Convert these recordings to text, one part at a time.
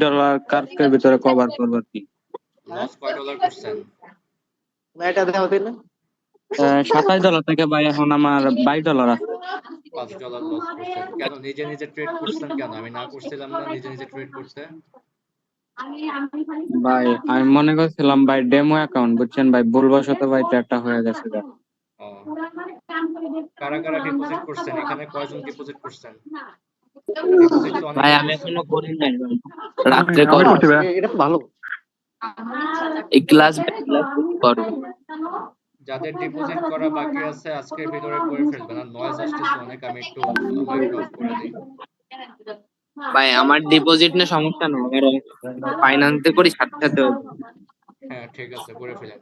Dollar কার্ভের ভিতরে cover করবো আর কি। লস কয় ডলার করছেন? এটা দেওয়া দিলে $27 থেকে ভাই এখন আমার $22 আছে। $5 লস করছেন কেন? নিজে নিজে ট্রেড করছেন কেন? আমি না করছিলাম না নিজে নিজে ট্রেড করতে? ভাই আমি মনে করছিলাম ভাই ডেমো অ্যাকাউন্ট, বুঝছেন ভাই, ভুলবশত ভাই ট্রেডটা হয়ে গেছে ভাই। ও, কারা কারা ডিপোজিট করছেন? এখানে কয়জন ডিপোজিট করছেন? ডিপোজিট তো ভাই অনেকে আমি করছেন। এখনো করি নাই ভাই, রাত্রে আমার করবো। করতে হবে। এটা তো ভালো। এই ক্লাস করবো। যাদের ডিপোজিট করা বাকি আছে আজকের ভিতরে করে ফেলবেন। আর নয়েজ আসতেছে অনেক, আমি একটু মাইকটা অফ করে দিই। ভাই আমার ডিপোজিট নিয়ে সমস্যা না, আমার ফাইন্যান্সে করি সাথে সাথে। হ্যাঁ ঠিক আছে, করে ফেলেন।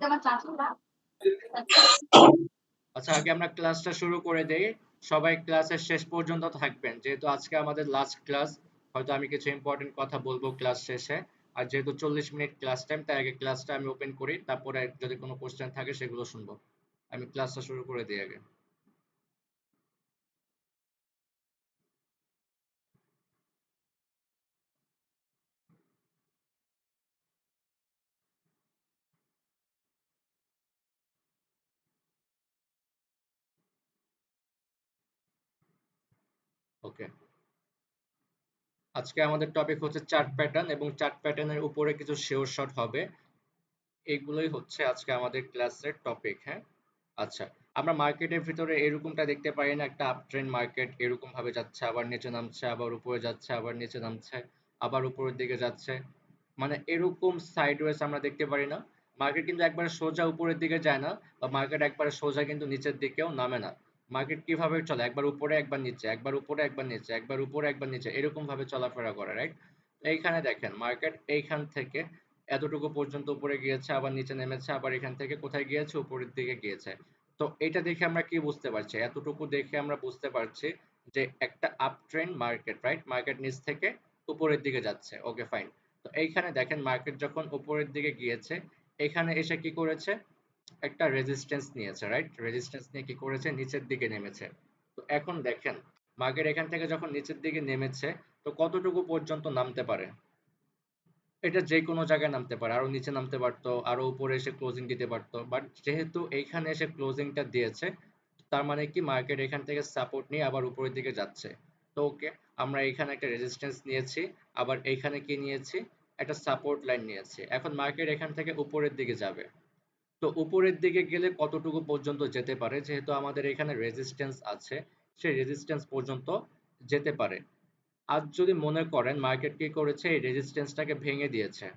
আচ্ছা, আগে আমরা ক্লাসটা শুরু করে দেই। সবাই ক্লাসের শেষ পর্যন্ত থাকবেন, যেহেতু আজকে আমাদের লাস্ট ক্লাস। হয়তো আমি কিছু ইম্পর্টেন্ট কথা বলবো ক্লাস শেষে। আর যেহেতু 40 মিনিট ক্লাস টাইম, তাই আগে ক্লাসটা আমি ওপেন করি, তারপরে যদি কোনো কোশ্চেন থাকে সেগুলো শুনবো। আমি ক্লাসটা শুরু করে দিই আগে। ওকে, আজকে আমাদের টপিক হচ্ছে চার্ট প্যাটার্ন, এবং চার্ট প্যাটার্নের উপরে কিছু শিওর শট হবে। এগুলোই হচ্ছে আজকে আমাদের ক্লাসের টপিক। হ্যাঁ, আচ্ছা, আমরা মার্কেটের ভিতরে এরকমটা দেখতে পারি না, একটা আপ ট্রেন্ড মার্কেট এরকম ভাবে যাচ্ছে, আবার নিচে নামছে, আবার উপরে যাচ্ছে, আবার নিচে নামছে, আবার উপরের দিকে যাচ্ছে। মানে এরকম সাইডওয়েজ আমরা দেখতে পারি না। মার্কেট কিন্তু একবারে সোজা উপরের দিকে যায় না, বা মার্কেট একবারে সোজা কিন্তু নিচের দিকেও নামে না। মার্কেট কিভাবে চলে? একবার উপরে একবার নিচে, একবার উপরে একবার নিচে, একবার উপরে একবার নিচে, এরকম ভাবে চলাফেরা করে, রাইট? এইখানে দেখেন মার্কেট এইখান থেকে এতটুকু পর্যন্ত উপরে গিয়েছে, আবার নিচে নেমেছে, আবার এখান থেকে কোথায় গিয়েছে? উপরের দিকে গিয়েছে। তো এটা দেখে আমরা কি বুঝতে পারছি? এতটুকু দেখে আমরা বুঝতে পারছি যে একটা up trend market, right? Market নিচ থেকে উপরের দিকে যাচ্ছে। ওকে, ফাইন। তো এইখানে দেখেন মার্কেট যখন উপরের দিকে গিয়েছে, এখানে এসে কি করেছে? একটা রেজিস্ট্যান্স নিয়েছে, রাইট? রেজিস্ট্যান্স নিয়ে কি করেছে? নিচের দিকে নেমেছে। তো এখন দেখেন মার্কেট এখান থেকে যখন নিচের দিকে নেমেছে, তো কতটুকু পর্যন্ত নামতে পারে? এটা যে কোনো জায়গায় নামতে পারে, আরো নিচে নামতে পারতো, আরো উপরে এসে ক্লোজিং দিতে পারতো, বাট যেহেতু এইখানে এসে ক্লোজিংটা দিয়েছে, তার মানে কি মার্কেট এখান থেকে সাপোর্ট নিয়ে আবার উপরের দিকে যাচ্ছে। তো ওকে, আমরা এখানে একটা রেজিস্ট্যান্স নিয়েছি, আবার এইখানে কি নিয়েছি? একটা সাপোর্ট লাইন নিয়েছি। এখন মার্কেট এখান থেকে উপরের দিকে যাবে। তো উপরের দিকে গেলে কতটুকু পর্যন্ত যেতে পারে? যেহেতু আমাদের এখানে রেজিস্ট্যান্স আছে, সেই রেজিস্ট্যান্স পর্যন্ত যেতে পারে। আজ যদি মনে করেন মার্কেট কি করেছে? এই রেজিস্ট্যান্সটাকে ভেঙে দিয়েছে।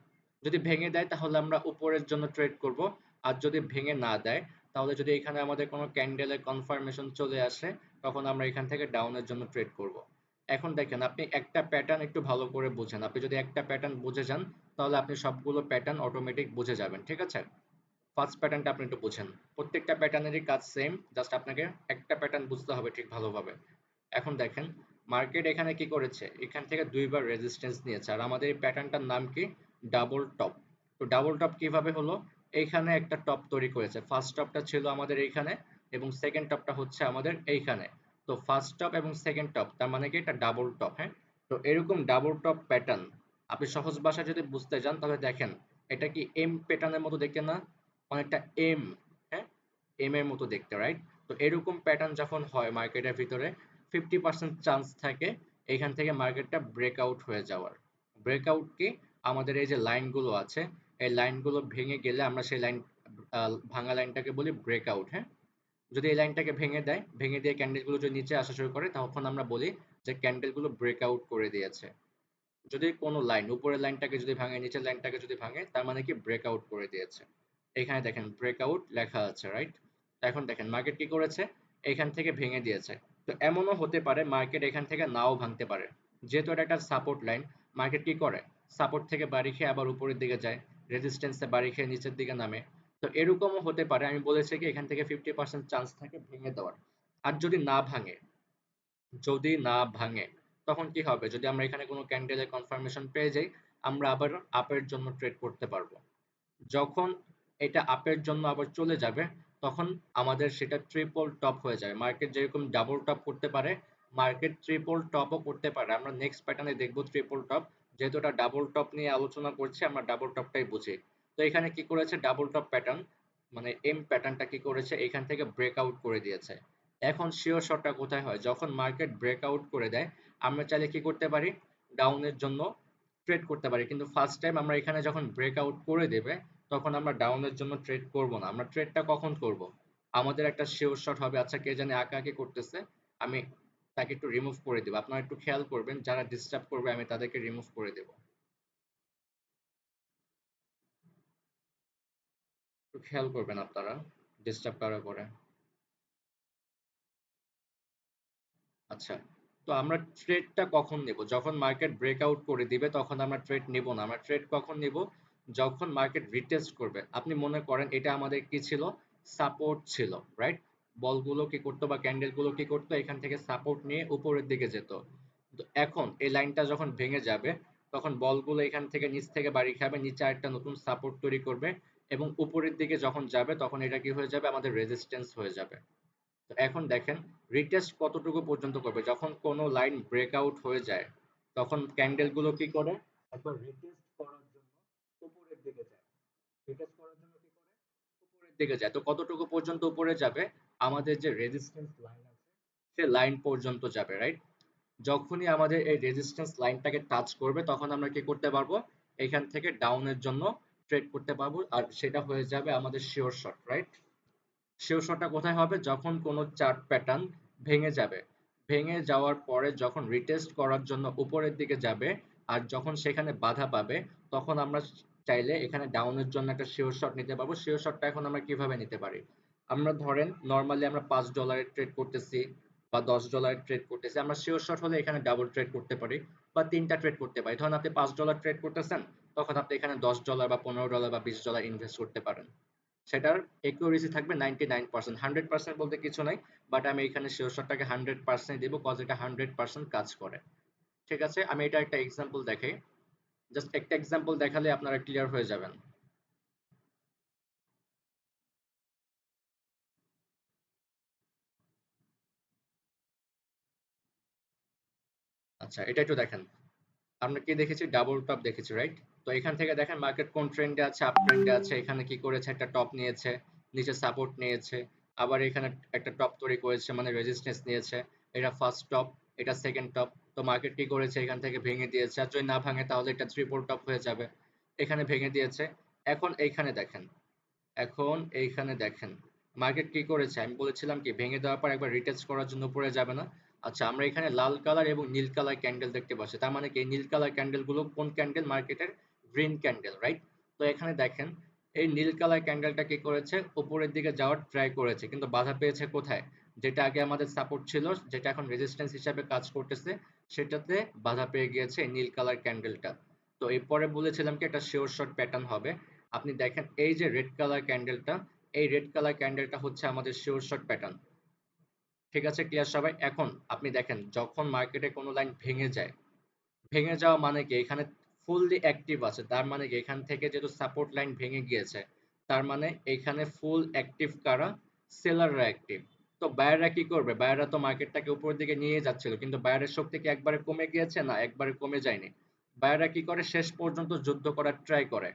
যদি ভেঙে দেয় তাহলে আমরা উপরের জন্য ট্রেড করব। আর যদি ভেঙে না দেয়, তাহলে যদি এখানে আমাদের কোনো ক্যান্ডেলের কনফার্মেশন চলে আসে, তখন আমরা এখান থেকে ডাউনের জন্য ট্রেড করব। এখন দেখেন আপনি একটা প্যাটার্ন একটু ভালো করে বুঝেন। আপনি যদি একটা প্যাটার্ন বুঝে যান, তাহলে আপনি সবগুলো প্যাটার্ন অটোমেটিক বুঝে যাবেন, ঠিক আছে? ফার্স্ট প্যাটার্নটা আপনি একটু বুঝেন। প্রত্যেকটা প্যাটার্নেরই কাজ সেম, জাস্ট আপনাকে একটা প্যাটার্ন বুঝতে হবে ঠিক ভালোভাবে। এখন দেখেন মার্কেট এখানে কি করেছে? এখান থেকে দুইবার রেজিস্ট্যান্স নিয়েছে, আর আমাদের এই প্যাটার্নটার নাম কি? Double top. তো ডাবল টপ কিভাবে হলো? এইখানে একটা টপ তৈরি করেছে। ফার্স্ট টপটা ছিল আমাদের এইখানে, এবং সেকেন্ড টপটা হচ্ছে আমাদের এইখানে। তো ফার্স্ট টপ এবং সেকেন্ড টপ, তার মানে কি এটা ডাবল টপ। হ্যাঁ, তো এরকম ডাবল টপ প্যাটার্ন আপনি সহজ ভাষায় যদি বুঝতে যান, তাহলে দেখেন এটা কি এম প্যাটার্নের মতো দেখতে না? অনেকটা এম, হ্যাঁ, এম এর মতো দেখতে, রাইট? তো এরকম প্যাটার্ন যখন হয় মার্কেটের ভিতরে, 50% চান্স থাকে এখান থেকে মার্কেটটা ব্রেকআউট হয়ে যাওয়ার। ব্রেকআউট কি? আমাদের এই যে লাইনগুলো আছে, এই লাইনগুলো ভেঙে গেলে আমরা সেই লাইন, ভাঙা লাইনটাকে বলি ব্রেকআউট। হ্যাঁ, যদি এই লাইনটাকে ভেঙে দেয়, ভেঙে দিয়ে ক্যান্ডেলগুলো যদি নিচে আসা শুরু করে, তখন আমরা বলি যে ক্যান্ডেলগুলো ব্রেকআউট করে দিয়েছে। যদি কোনো লাইন উপরের লাইনটাকে যদি ভাঙে, নিচের লাইনটাকে যদি ভাঙে, তার মানে কি ব্রেকআউট করে দিয়েছে। এখানে দেখেন ব্রেকআউট লেখা আছে, রাইট? এখন দেখেন মার্কেট কি করেছে? এখান থেকে ভেঙে দিয়েছে। তো এমনও হতে পারে মার্কেট এখান থেকে নাও ভাঙতে পারে। যেহেতু এটা একটা সাপোর্ট লাইন, মার্কেট কি করে? সাপোর্ট থেকে বাড়ি খেয়ে আবার উপরের দিকে যায়, রেজিস্ট্যান্সে বাড়ি খেয়ে নিচের দিকে নামে। তো এরকমও হতে পারে। আমি বলেছি কি এখান থেকে 50% চান্স থাকে ভেঙে দেওয়ার। আর যদি না ভাঙে, যদি না ভাঙে, তখন কি হবে? যদি আমরা এখানে কোনো ক্যান্ডেলের কনফার্মেশন পেয়ে যাই, আমরা আবার আপের জন্য ট্রেড করতে পারবো। যখন এটা আপের জন্য আবার চলে যাবে, তখন আমাদের সেটা ট্রিপল টপ হয়ে যাবে। মার্কেট যেরকম ডাবল টপ করতে পারে, মার্কেট ট্রিপল টপও করতে পারে। আমরা নেক্সট প্যাটার্নে দেখবো ট্রিপল টপ, যেহেতু এটা ডাবল টপ নিয়ে আলোচনা করছি, আমরা ডাবল টপটাই বুঝি। তো এখানে কি করেছে, ডাবল টপ প্যাটার্ন মানে এম প্যাটার্নটা কি করেছে, এখান থেকে ব্রেক আউট করে দিয়েছে। এখন শিওর শটটা কোথায় হয়, যখন মার্কেট ব্রেক আউট করে দেয় আমরা চাইলে কি করতে পারি, ডাউনের জন্য ট্রেড করতে পারি। কিন্তু ফার্স্ট টাইম আমরা এখানে যখন ব্রেক আউট করে দেবে তখন আমরা ডাউনের জন্য ট্রেড করব না। আমরা ট্রেডটা কখন করব, আমাদের একটা শিওর শট হবে। আচ্ছা, কে জানে আঁকাআঁকি করতেছে, আমি তাকে একটু রিমুভ করে দিব। আপনারা একটু খেয়াল করবেন, যারা ডিস্টার্ব করবে আমি তাদেরকে রিমুভ করে দেব। একটু খেয়াল করবেন আপনারা, ডিস্টার্ব করার পরে। আচ্ছা, তো আমরা ট্রেডটা কখন নেব, যখন মার্কেট ব্রেকআউট করে দিবে তখন আমরা ট্রেড নেব না। আমরা ট্রেড কখন নেব, যখন মার্কেট রিটেস্ট করবে। আপনি মনে করেন এটা আমাদের কি ছিল, সাপোর্ট ছিল, রাইট? বলগুলো কি করতো বা ক্যান্ডেল গুলো কি করতো, এখান থেকে সাপোর্ট নিয়ে উপরের দিকে যেত। তো এখন এই লাইনটা যখন ভেঙে যাবে তখন বলগুলো এখান থেকে নিচ থেকে বাড়ি খাবে, নিচে একটা নতুন সাপোর্ট তৈরি করবে এবং উপরের দিকে যখন যাবে তখন এটা কি হয়ে যাবে, আমাদের রেজিস্ট্যান্স হয়ে যাবে। তো এখন দেখেন রিটেস্ট কতটুকু পর্যন্ত করবে, যখন কোনো লাইন ব্রেকআউট হয়ে যায় তখন ক্যান্ডেল গুলো কি করে, একবার রিটেস্ট করার জন্য উপরের দিকে যায়। রিটেস্ট করার জন্য কি করে, উপরের দিকে যায়। তো কতটুকু পর্যন্ত উপরে যাবে, আমাদের যে রেজিস্ট্যান্স লাইন আছে সে লাইন পর্যন্ত যাবে, রাইট? যখনই আমাদের এই রেজিস্ট্যান্স লাইনটাকে টাচ করবে তখন আমরা কি করতে পারবো, এখান থেকে ডাউনের জন্য ট্রেড করতে পারবো, আর সেটা হয়ে যাবে আমাদের শিওর শট, রাইট? শিওর শটটা কোথায় হবে, যখন কোনো চার্ট প্যাটার্ন ভেঙে যাবে, ভেঙে যাওয়ার পরে যখন রিটেস্ট করার জন্য উপরের দিকে যাবে আর যখন সেখানে বাধা পাবে তখন আমরা চাইলে এখানে ডাউনের জন্য একটা শিওর শট নিতে পারবো। শিওর শটটা এখন আমরা কিভাবে নিতে পারি, আমরা ধরেন নর্মালি আমরা $5 ট্রেড করতেছি বা $10 ট্রেড করতেছি, আমরা শিওর শট হলে এখানে ডাবল ট্রেড করতে পারি বা তিনটা ট্রেড করতে পারি। ধরেন আপনি $5 ট্রেড করতেছেন, তখন আপনি এখানে $10 বা $15 বা $20 ইনভেস্ট করতে পারেন। সেটার একিউরেসি থাকবে 99%। 100% বলতে কিছু নাই, বাট আমি এখানে শিওর শটটাকে 100% দিব, কজ এটা 100% কাজ করে। ঠিক আছে, আমি এটা একটা এক্সাম্পল দেখাই, জাস্ট একটা এক্সাম্পল দেখালে আপনারা ক্লিয়ার হয়ে যাবেন। আচ্ছা, এটা একটু দেখেন, আমরা কি দেখেছি, ডাবল টপ দেখেছি, রাইট? তো এখান থেকে দেখেন মার্কেট কোন ট্রেন্ডে আছে, আপ ট্রেন্ডে আছে। এখানে কি করেছে, একটা টপ নিয়েছে, নিচে সাপোর্ট নিয়েছে, আবার এখানে একটা টপ তৈরি করেছে মানে রেজিস্ট্যান্স নিয়েছে। এটা ফার্স্ট টপ, এটা সেকেন্ড টপ। তো মার্কেট কি করেছে, এখান থেকে ভেঙে দিয়েছে, আর যদি না ভাঙে তাহলে এটা ট্রিপল টপ হয়ে যাবে। এখানে ভেঙে দিয়েছে। এখন এইখানে দেখেন, এখন এইখানে দেখেন মার্কেট কি করেছে, আমি বলেছিলাম কি ভেঙে দেওয়ার পর একবার রিটেস্ট করার জন্য উপরে যাবে না। আচ্ছা, আমরা এখানে লাল কালার এবং নীল কালার ক্যান্ডেল দেখতে পাচ্ছি, তার মানে কি এই নীল কালার ক্যান্ডেল গুলো কোন ক্যান্ডেল, মার্কেটের গ্রিন ক্যান্ডেল, রাইট? তো এখানে দেখেন এই নীল কালার ক্যান্ডেলটা কি করেছে, উপরের দিকে যাওয়ার ট্রাই করেছে কিন্তু বাধা পেয়েছে কোথায়, যেটা আগে আমাদের সাপোর্ট ছিল, যেটা এখন রেজিস্ট্যান্স হিসাবে কাজ করতেছে, সেটাতে বাধা পেয়ে গিয়েছে এই নীল কালার ক্যান্ডেলটা। তো এরপরে বলেছিলাম কি একটা শিওর শর্ট প্যাটার্ন হবে। আপনি দেখেন এই যে রেড কালার ক্যান্ডেলটা, এই রেড কালার ক্যান্ডেলটা হচ্ছে আমাদের শিওর শর্ট প্যাটার্ন। ঠিক আছে, ক্লিয়ার সবাই? এখন আপনি দেখেন যখন মার্কেটে কোনো লাইন ভেঙে যায়, ভেঙে যাওয়া মানে কি এখানে ফুললি অ্যাক্টিভ আছে, তার মানে কি এখান থেকে যেহেতু সাপোর্ট লাইন ভেঙে গিয়েছে তার মানে এখানে ফুল অ্যাক্টিভ কারা, সেলাররা অ্যাক্টিভ। তো বায়াররা কি করবে, বায়াররা তো মার্কেটটাকে উপরের দিকে নিয়ে যাচ্ছিল, কিন্তু বায়ারের শক্তি কি একবারে কমে গিয়েছে, না একবারে কমে যায়নি। বায়াররা কি করে, শেষ পর্যন্ত যুদ্ধ করার ট্রাই করে,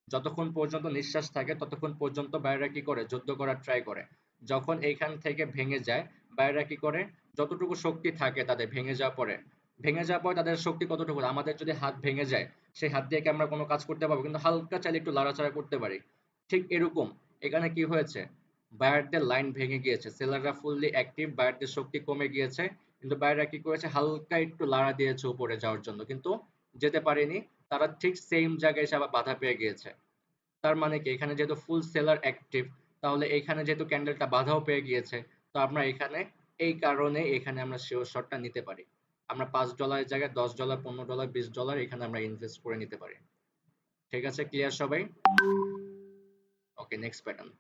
যতক্ষণ পর্যন্ত নিঃশ্বাস থাকে ততক্ষণ পর্যন্ত বায়রা কি করে, যুদ্ধ করার ট্রাই করে। যখন এইখান থেকে ভেঙে যায় বায়রা কি করে, যতটুকু শক্তি থাকে তাদের ভেঙে যাওয়ার পরে, ভেঙে যাওয়ার পর তাদের শক্তি কতটুকু, আমাদের যদি হাত ভেঙে যায় সেই হাত দিয়ে কি আমরা কোনো কাজ করতে পারবো, কিন্তু হালকা চাইলে একটু লাড়াচাড়া করতে পারি। ঠিক এরকম এখানে কি হয়েছে, বায়ারদের লাইন ভেঙে গিয়েছে, সেলাররা ফুললি অ্যাক্টিভ, বায়ারদের শক্তি কমে গিয়েছে, কিন্তু বায়াররা কি করেছে, হালকা একটু লাড়া দিয়েছে উপরে যাওয়ার জন্য, কিন্তু যেতে পারেনি। তারা ঠিক সেম জায়গায় এসে আবার বাধা পেয়ে গিয়েছে। তার মানে কি এখানে যেহেতু ফুল সেলার অ্যাক্টিভ, তাহলে এখানে যেহেতু ক্যান্ডেলটা বাধাও পেয়ে গিয়েছে, তো আমরা এখানে এই কারণে এখানে আমরা শিওর শটটা নিতে পারি। আমরা $5 জায়গায় $10, $15, $20 এখানে আমরা ইনভেস্ট করে নিতে পারি। ঠিক আছে, ক্লিয়ার সবাই? ওকে, নেক্সট প্যাটার্ন।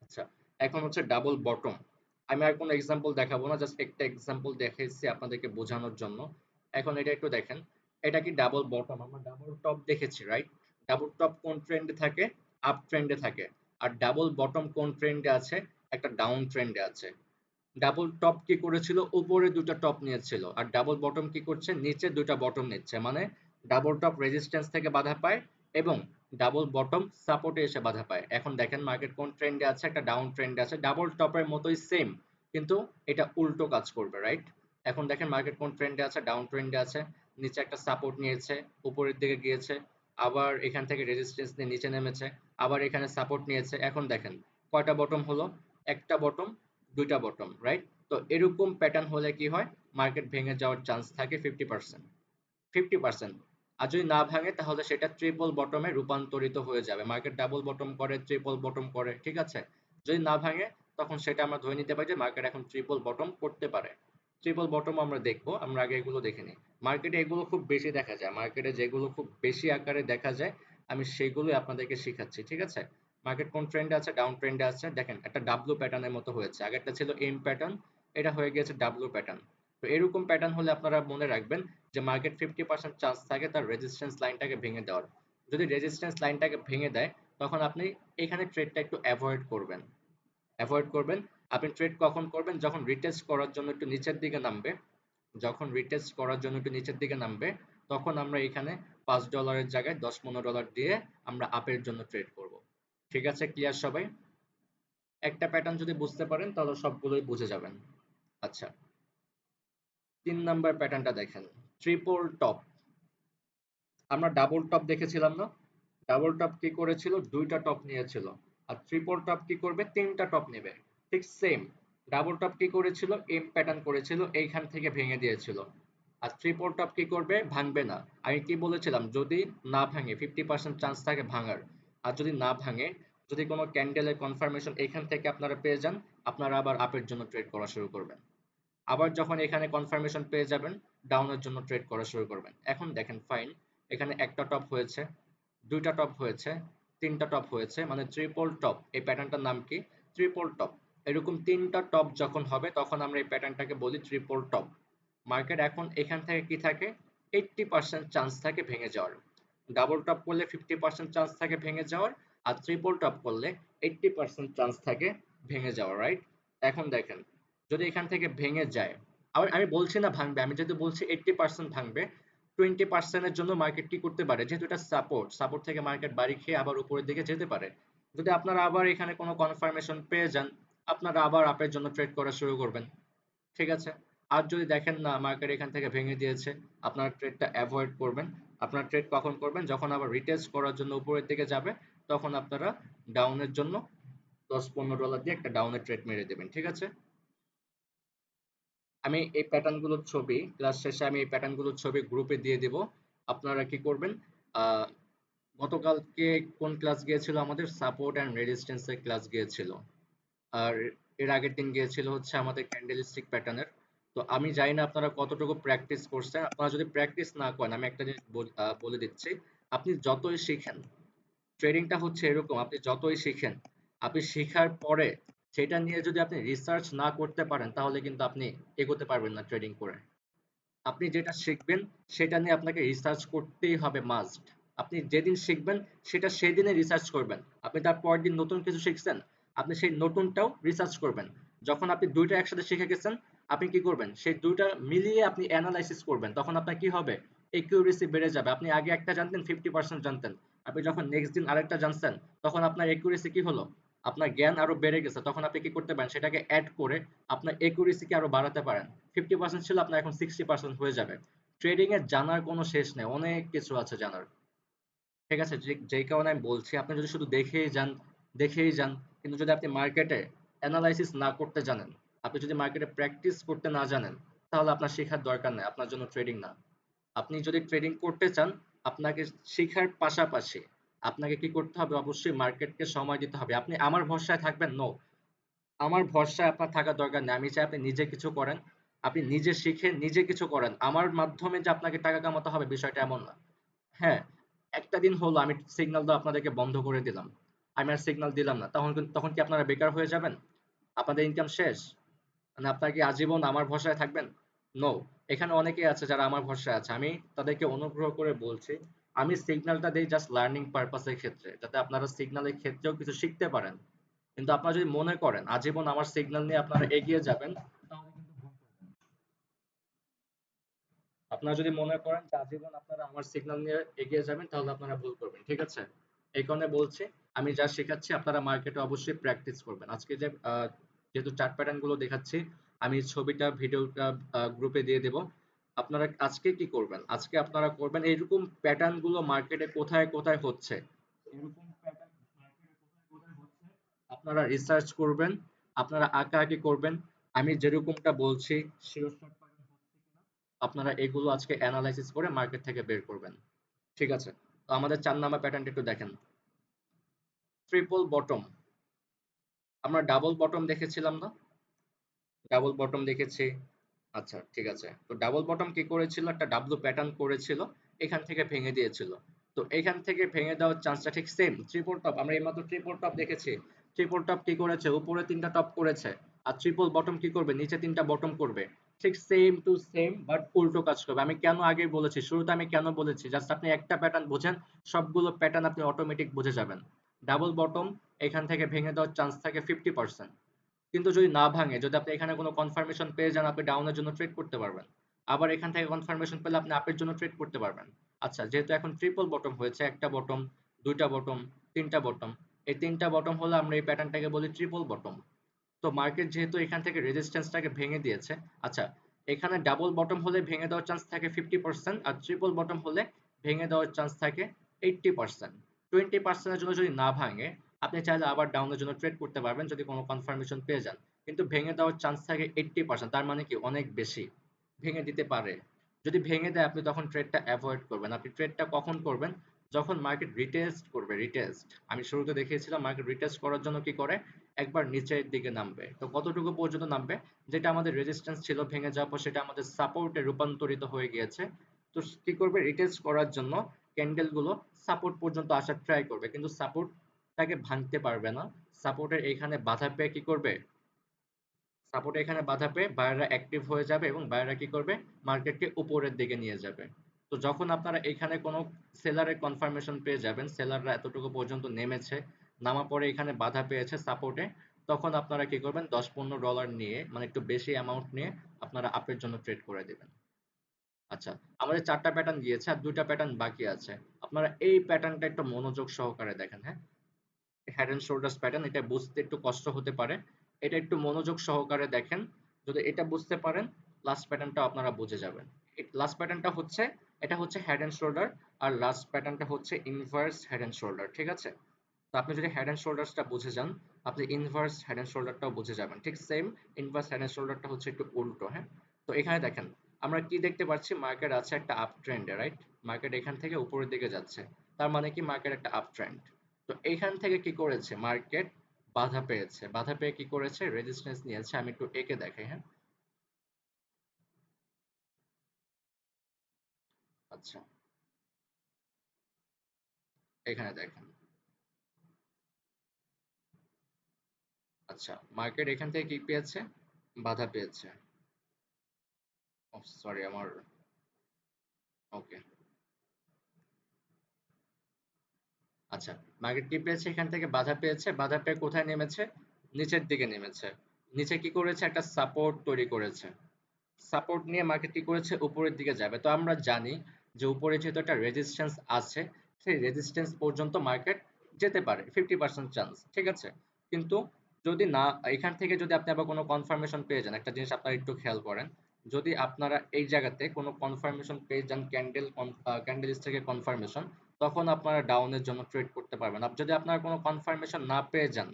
আচ্ছা, এখন হচ্ছে ডাবল বটম। আমি আর কোনো এক্সাম্পল দেখাবো না, জাস্ট একটা এক্সাম্পল দেখাইছি আপনাদেরকে বোঝানোর জন্য। এখন এটা একটু দেখেন, এটা কি ডাবল বটম, আমরা ডাবল টপ দেখেছি, রাইট? ডাবল টপ কোন ট্রেন্ডে থাকে, আপ ট্রেন্ডে থাকে। আর ডাবল বটম কোন ট্রেন্ডে আছে, একটা ডাউন ট্রেন্ডে আছে। ডাবল টপ কি করেছিল, উপরে দুটো টপ নিয়েছিল, আর ডাবল বটম কি করছে, নিচে দুটো বটম নিচ্ছে। মানে ডাবল টপ রেজিস্ট্যান্স থেকে বাধা পায় এবং ডাবল বটম সাপোর্টে এসে বাধা পায়। এখন দেখেন মার্কেট কোন ট্রেন্ডে আছে, একটা ডাউন ট্রেন্ডে আছে, ডাবল টপের মতোই সেম, কিন্তু এটা উল্টো কাজ করবে, রাইট? এখন দেখেন মার্কেট কোন ট্রেন্ডে আছে, ডাউন ট্রেন্ডে আছে, নিচে একটা সাপোর্ট নিয়েছে, উপরের দিকে গিয়েছে, আবার এখান থেকে রেজিস্ট্যান্স নিয়ে নিচে নেমেছে, আবার এখানে সাপোর্ট নিয়েছে। এখন দেখেন কয়টা বটম হলো, একটা বটম, দুইটা বটম, রাইট? তো এরকম প্যাটার্ন হলে কি হয়, মার্কেট ভেঙে যাওয়ার চান্স থাকে 50%। 50%। আর যদি না ভাঙে তাহলে সেটা ট্রিপল বটমে রূপান্তরিত হয়ে যাবে। মার্কেট ডাবল বটম করে, ট্রিপল বটম করে, ঠিক আছে? যদি না ভাঙে তখন সেটা আমরা ধরে নিতে পারি যে মার্কেট এখন ট্রিপল বটম করতে পারে। ট্রিপল বটম আমরা দেখবো, আমরা আগে এগুলো দেখে নিই। মার্কেটে এগুলো খুব বেশি দেখা যায়, মার্কেটে যেগুলো খুব বেশি আকারে দেখা যায় আমি সেগুলোই আপনাদেরকে শেখাচ্ছি, ঠিক আছে? মার্কেট কোন ট্রেন্ডে আছে, ডাউন ট্রেন্ডে আছে, দেখেন একটা ডাব্লু প্যাটার্নের মতো হয়েছে, আগেরটা ছিল এম প্যাটার্ন, এটা হয়ে গিয়েছে ডাব্লু প্যাটার্ন। তো এরকম প্যাটার্ন হলে আপনারা মনে রাখবেন যে মার্কেট 50% চান্স থাকে তার রেজিস্ট্যান্স লাইনটাকে ভেঙে দেওয়ার। যদি রেজিস্ট্যান্স লাইনটাকে ভেঙে দেয় তখন আপনি এখানে ট্রেডটা একটু অ্যাভয়েড করবেন। আপনি ট্রেড কখন করবেন, যখন রিটেস্ট করার জন্য একটু নিচের দিকে নামবে, তখন আমরা এখানে $5 জায়গায় $10-15 দিয়ে আমরা আপের জন্য ট্রেড করব। ঠিক আছে, ক্লিয়ার সবাই? একটা প্যাটার্ন যদি বুঝতে পারেন তাহলে সবগুলোই বুঝে যাবেন। আচ্ছা, 3 নাম্বার প্যাটার্নটা দেখেন, ট্রিপল টপ। আমরা ডাবল টপ দেখেছিলাম না? ডাবল টপ কি করেছিল, দুইটা টপ নিয়েছিল। আর ট্রিপল টপ কি করবে, তিনটা টপ নেবে। ঠিক সেম, ডাবল টপ কি করেছিল, এম প্যাটার্ন করেছিল, এইখান থেকে ভেঙে দিয়েছিল। আর ট্রিপল টপ কি করবে, ভাঙবে না। আমি কি বলেছিলাম, যদি না ভাঙে 50% চান্স থাকে ভাঙার। আর যদি না ভাঙে, যদি কোনো ক্যান্ডেলের কনফার্মেশন এখান থেকে আপনারা পেয়ে যান, আপনারা আবার আপের জন্য ট্রেড করা শুরু করবেন। আবার যখন এখানে কনফার্মেশন পেয়ে যাবেন, ডাউনের জন্য ট্রেড করা শুরু করবেন। এখন দেখেন ফাইন, এখানে একটা টপ হয়েছে, দুইটা টপ হয়েছে, তিনটা টপ হয়েছে, মানে ট্রিপল টপ। এই প্যাটার্নটার নাম কি, ট্রিপল টপ। এরকম তিনটা টপ যখন হবে তখন আমরা এই প্যাটার্নটাকে বলি ট্রিপল টপ। মার্কেট এখন এখান থেকে কি থাকে, 80% চান্স থাকে ভেঙে যাওয়ার। ডাবল টপ করলে 50% চান্স থাকে ভেঙে যাওয়ার, আর ট্রিপল টপ করলে 80% চান্স থাকে ভেঙে যাওয়ার, রাইট? এখন দেখেন, যদি এখান থেকে ভেঙে যায়, আবার আমি বলছি না ভাঙবে, আমি যদি বলছি 80% ভাঙবে, 20% এর জন্য মার্কেট কি করতে পারে, যেহেতু এটা সাপোর্ট থেকে মার্কেট বাড়ি খেয়ে আবার উপরের দিকে যেতে পারে। যদি আপনারা আবার এখানে কোনো কনফার্মেশন পেয়ে যান, আপনারা আবার আপের জন্য ট্রেড করা শুরু করবেন, ঠিক আছে? আর যদি দেখেন না মার্কেট এখান থেকে ভেঙে দিয়েছে, আপনারা ট্রেডটা অ্যাভয়েড করবেন। আপনারা ট্রেড কখন করবেন, যখন আবার রিটেস্ট করার জন্য উপরের দিকে যাবে, তখন আপনারা ডাউনের জন্য $10-15 দিয়ে একটা ডাউনের ট্রেড মেরে দেবেন, ঠিক আছে? আমি এই প্যাটার্নগুলোর ছবি ক্লাস শেষে আমি এই প্যাটার্নগুলোর ছবি গ্রুপে দিয়ে দিব। আপনারা কি করবেন, আহ, গতকালকে কোন ক্লাস গিয়েছিল, আমাদের সাপোর্ট অ্যান্ড রেজিস্ট্যান্স এর ক্লাস গিয়েছিল। আর এর আগের দিন গিয়েছিল হচ্ছে আমাদের ক্যান্ডেলস্টিক প্যাটার্নের। তো আমি জানি না আপনারা কতটুকু প্র্যাকটিস করছেন। আপনারা যদি প্র্যাকটিস না করেন, আমি একটা জিনিস বলে দিচ্ছি, আপনি যতই শিখেন, ট্রেডিংটা হচ্ছে এরকম, আপনি যতই শিখেন, আপনি শেখার পরে সেটা নিয়ে যদি আপনি রিসার্চ না করতে পারেন তাহলে কিন্তু আপনি এগোতে পারবেন না ট্রেডিং করে। আপনি যেটা শিখবেন সেটা নিয়ে আপনাকে রিসার্চ করতেই হবে, মাস্ট। আপনি যেদিন শিখবেন সেটা সেদিনে রিসার্চ করবেন। আপনি তার পরের দিন নতুন কিছু শিখছেন, আপনি সেই নতুনটাও রিসার্চ করবেন। যখন আপনি দুইটা একসাথে শিখে গেছেন, আপনি কি করবেন, সেই দুইটা মিলিয়ে আপনি অ্যানালাইসিস করবেন। তখন আপনার কি হবে, একিউরেসি বেড়ে যাবে। আপনি আগে একটা জানতেন, 50% জানতেন, আপনি যখন নেক্সট দিন আরেকটা জানছেন, তখন আপনার একিউরেসি কি হলো, আপনার জ্ঞান আরো বেড়ে গেছে। তখন আপনি কি করতে পারেন, সেটাকে অ্যাড করে আপনার একিউরেসিকে আরো বাড়াতে পারেন। 50% ছিল, আপনার এখন 60% হয়ে যাবে। ট্রেডিং এর জানার কোনো শেষ নেই, অনেক কিছু আছে জানার, ঠিক আছে? যেই কারণে আমি বলছি, আপনি যদি শুধু দেখেই যান, কিন্তু যদি আপনি মার্কেটে অ্যানালাইসিস না করতে জানেন, আপনি যদি মার্কেটে প্র্যাকটিস করতে না জানেন, তাহলে আপনার শেখার দরকার নেই, আপনার জন্য ট্রেডিং না। আপনি যদি ট্রেডিং করতে চান, আপনাকে শেখার পাশাপাশি আপনাকে কি করতে হবে, অবশ্যই মার্কেটকে সময় দিতে হবে। আপনি আমার ভরসায় থাকবেন, নো, আমার ভরসায় আপনার থাকার দরকার নেই। আমি চাই আপনি নিজে কিছু করেন, আপনি নিজে শিখে নিজে কিছু করেন। আমার মাধ্যমে যে আপনাকে টাকা কামাতে হবে বিষয়টা এমন না। হ্যাঁ, একটা দিন হলো আমি সিগন্যাল দেওয়া আপনাদেরকে বন্ধ করে দিলাম, আমি আর সিগন্যাল দিলাম না, তখন কি আপনারা বেকার হয়ে যাবেন, আপনাদের ইনকাম শেষ? মানে আপনারা কি আজীবন আমার ভরসায় থাকবেন? নো। এখানে অনেকেই আছে যারা আমার ভরসায় আছে, আমি তাদেরকে অনুগ্রহ করে বলছি, আমি সিগন্যালটা দেই জাস্ট লার্নিং পারপাসের ক্ষেত্রে, যাতে আপনারা সিগন্যালের ক্ষেত্রেও কিছু শিখতে পারেন। কিন্তু আপনারা যদি মনে করেন আজীবন আমার সিগন্যাল নিয়ে আপনারা এগিয়ে যাবেন, তাহলে কিন্তু ভুল করবেন। আপনারা যদি মনে করেন যে আজীবন আপনারা আমার সিগন্যাল নিয়ে এগিয়ে যাবেন, তাহলে আপনারা ভুল করবেন। ঠিক আছে? এই কারণে বলছি, আমি যা শেখাচ্ছি আপনারা মার্কেটে অবশ্যই প্র্যাকটিস করবেন। আজকে যে যেহেতু চার্ট প্যাটার্ন গুলো দেখাচ্ছি, আমি ছবিটা ভিডিওটা গ্রুপে দিয়ে দেব। আপনারা আজকে কি করবেন? আজকে আপনারা করবেন এইরকম প্যাটার্ন গুলো মার্কেটে কোথায় কোথায় হচ্ছে, এরকম প্যাটার্ন মার্কেটে কোথায় কোথায় হচ্ছে আপনারা রিসার্চ করবেন, আপনারা আঁকাআঁকি করবেন। আমি যেরকমটা বলছি শিওর শট পাবেন হচ্ছে কিনা, আপনারা এগুলো আজকে অ্যানালাইসিস করে মার্কেট থেকে বের করবেন। ঠিক আছে? তো আমাদের 4 নাম্বার প্যাটার্নটা একটু দেখেন। Triple bottom. আমরা ডাবল বটম দেখেছিলাম না? ডাবল বটম দেখেছি। আচ্ছা, ঠিক আছে। তো ডাবল বটম কি করেছিল? একটা ডাব্লু প্যাটার্ন করেছিল, এখান থেকে ভেঙে দিয়েছিল। তো এখান থেকে ভেঙে দেওয়ার চান্সটা ঠিক সেম ট্রিপল টপ। আমরা এইমাত্র ট্রিপল টপ দেখেছি। ট্রিপল টপ কি করেছে? উপরে 3টা টপ করেছে। আর ট্রিপল বটম কি করবে? নিচে 3টা বটম করবে। ঠিক সেম টু সেম, বাট উল্টো কাজ করবে। আমি কেন আগে বলেছি, শুরুতে আমি কেন বলেছি, জাস্ট আপনি একটা প্যাটার্ন বোঝেন, সবগুলো প্যাটার্ন আপনি অটোমেটিক বুঝে যাবেন। ডাবল বটম এখান থেকে ভেঙে দেওয়ার চান্স থাকে 50%। কিন্তু যদি না ভাঙে, যদি আপনি এখানে কোনো কনফার্মেশন পেয়ে যান, আপনি ডাউনের জন্য ট্রেড করতে পারবেন। আবার এখান থেকে কনফার্মেশন পেলে আপনি আপের জন্য ট্রেড করতে পারবেন। আচ্ছা, যেহেতু এখন ট্রিপল বটম হয়েছে, একটা বটম, দুইটা বটম, 3টা বটম, এই 3টা বটম হলে আমরা এই প্যাটার্নটাকে বলি ট্রিপল বটম। তো মার্কেট যেহেতু এখান থেকে রেজিস্ট্যান্সটাকে ভেঙে দিয়েছে, আচ্ছা, এখানে ডাবল বটম হলে ভেঙে দেওয়ার চান্স থাকে 50%, আর ট্রিপল বটম হলে ভেঙে দেওয়ার চান্স থাকে 80%। 20%-এর জন্য যদি না ভাঙে, আপনি চাইলে আবার ডাউনের জন্য ট্রেড করতে পারবেন যদি কোনো কনফার্মেশন পেয়ে যান। কিন্তু ভেঙে দেওয়ার চান্স থাকে 80%, তার মানে কি অনেক বেশি ভেঙে দিতে পারে। যদি ভেঙে দেয়, আপনি তখন ট্রেডটা অ্যাভয়েড করবেন। আপনি ট্রেডটা কখন করবেন? যখন মার্কেট রিটেস্ট করবে। রিটেস্ট আমি শুরুতে দেখিয়েছিলাম, মার্কেট রিটেস্ট করার জন্য কি করে? একবার নিচের দিকে নামবে। তো কতটুকু পর্যন্ত নামবে? যেটা আমাদের রেজিস্ট্যান্স ছিল ভেঙে যাওয়ার পর, সেটা আমাদের সাপোর্টে রূপান্তরিত হয়ে গিয়েছে। তো কি করবে? রিটেস্ট করার জন্য ক্যান্ডেল গুলো সাপোর্ট পর্যন্ত আসার ট্রাই করবে, কিন্তু সাপোর্টটাকে ভাঙতে পারবে না। সাপোর্টের এখানে বাধা পেয়ে কি করবে? সাপোর্ট এখানে বাধা পেয়ে বায়াররা অ্যাক্টিভ হয়ে যাবে এবং বায়াররা কি করবে? মার্কেটকে উপরের দিকে নিয়ে যাবে। তো যখন আপনারা এখানে কোনো সেলারের কনফার্মেশন পেয়ে যাবেন, সেলাররা এতটুকু পর্যন্ত নেমেছে, নামা পরে এখানে বাধা পেয়েছে সাপোর্টে, তখন আপনারা কি করবেন? $10-15 নিয়ে, মানে একটু বেশি অ্যামাউন্ট নিয়ে আপনারা আপের জন্য ট্রেড করে দিবেন। আচ্ছা, আমাদের 4টা প্যাটার্ন গিয়েছে, আর 2টা প্যাটার্ন বাকি আছে। আপনারা এই প্যাটার্নটা একটু মনোযোগ সহকারে দেখেন, হ্যাঁ? হেড এন্ড শোল্ডার্স প্যাটার্ন, এটা বুঝতে একটু কষ্ট হতে পারে। এটা একটু মনোযোগ সহকারে দেখেন। যদি এটা বুঝতে পারেন, লাস্ট প্যাটার্নটা আপনারা বুঝে যাবেন। লাস্ট প্যাটার্নটা হচ্ছে, এটা হচ্ছে হেড এন্ড শোল্ডার, আর লাস্ট প্যাটার্নটা হচ্ছে ইনভার্স হেড এন্ড শোল্ডার। ঠিক আছে? তো আপনি যদি হেড এন্ড শোল্ডার্সটা বুঝে যান, আপনি ইনভার্স হেড এন্ড শোল্ডারটাও বুঝে যাবেন। ঠিক সেম, ইনভার্স হেড এন্ড শোল্ডারটা হচ্ছে একটু উল্টো, হ্যাঁ? তো এখানে দেখেন, আমরা কি দেখতে পাচ্ছি? মার্কেট আছে একটা আপ ট্রেন্ডে, রাইট? মার্কেট এখান থেকে উপরের দিকে যাচ্ছে, তার মানে কি? মার্কেট একটা আপ ট্রেন্ড। তো এখান থেকে কি করেছে? মার্কেট বাধা পেয়েছে। বাধা পেয়ে কি করেছে? রেজিস্ট্যান্স নিয়েছে। আমি একটু এঁকে দেখাই, হ্যাঁ? আচ্ছা, এখানে দেখেন। আচ্ছা, মার্কেট এখান থেকে কি পেয়েছে? বাধা পেয়েছে। সরি, আমার, ওকে। আচ্ছা, মার্কেট কি পেয়েছে? এখান থেকে বাধা পেয়েছে। বাধা পেয়ে কোথায় নেমেছে? নিচের দিকে নেমেছে। নিচে কি করেছে? একটা সাপোর্ট তৈরি করেছে। সাপোর্ট নিয়ে মার্কেট কি করেছে? উপরের দিকে যাবে। তো আমরা জানি যে উপরে যেহেতু একটা রেজিস্ট্যান্স আছে, সেই রেজিস্ট্যান্স পর্যন্ত মার্কেট যেতে পারে, 50% চান্স। ঠিক আছে? কিন্তু যদি না, এখান থেকে যদি আপনি আবার কোনো কনফার্মেশন পেয়ে যান, একটা জিনিস আপনারা একটু খেয়াল করেন, যদি আপনারা এই জায়গাতে কোনো কনফার্মেশন পেয়ে যান, ক্যান্ডেল থেকে কনফার্মেশন, তখন আপনারা ডাউনের জন্য ট্রেড করতে পারবেন। আর যদি আপনারা কোনো কনফার্মেশন না পেয়ে যান,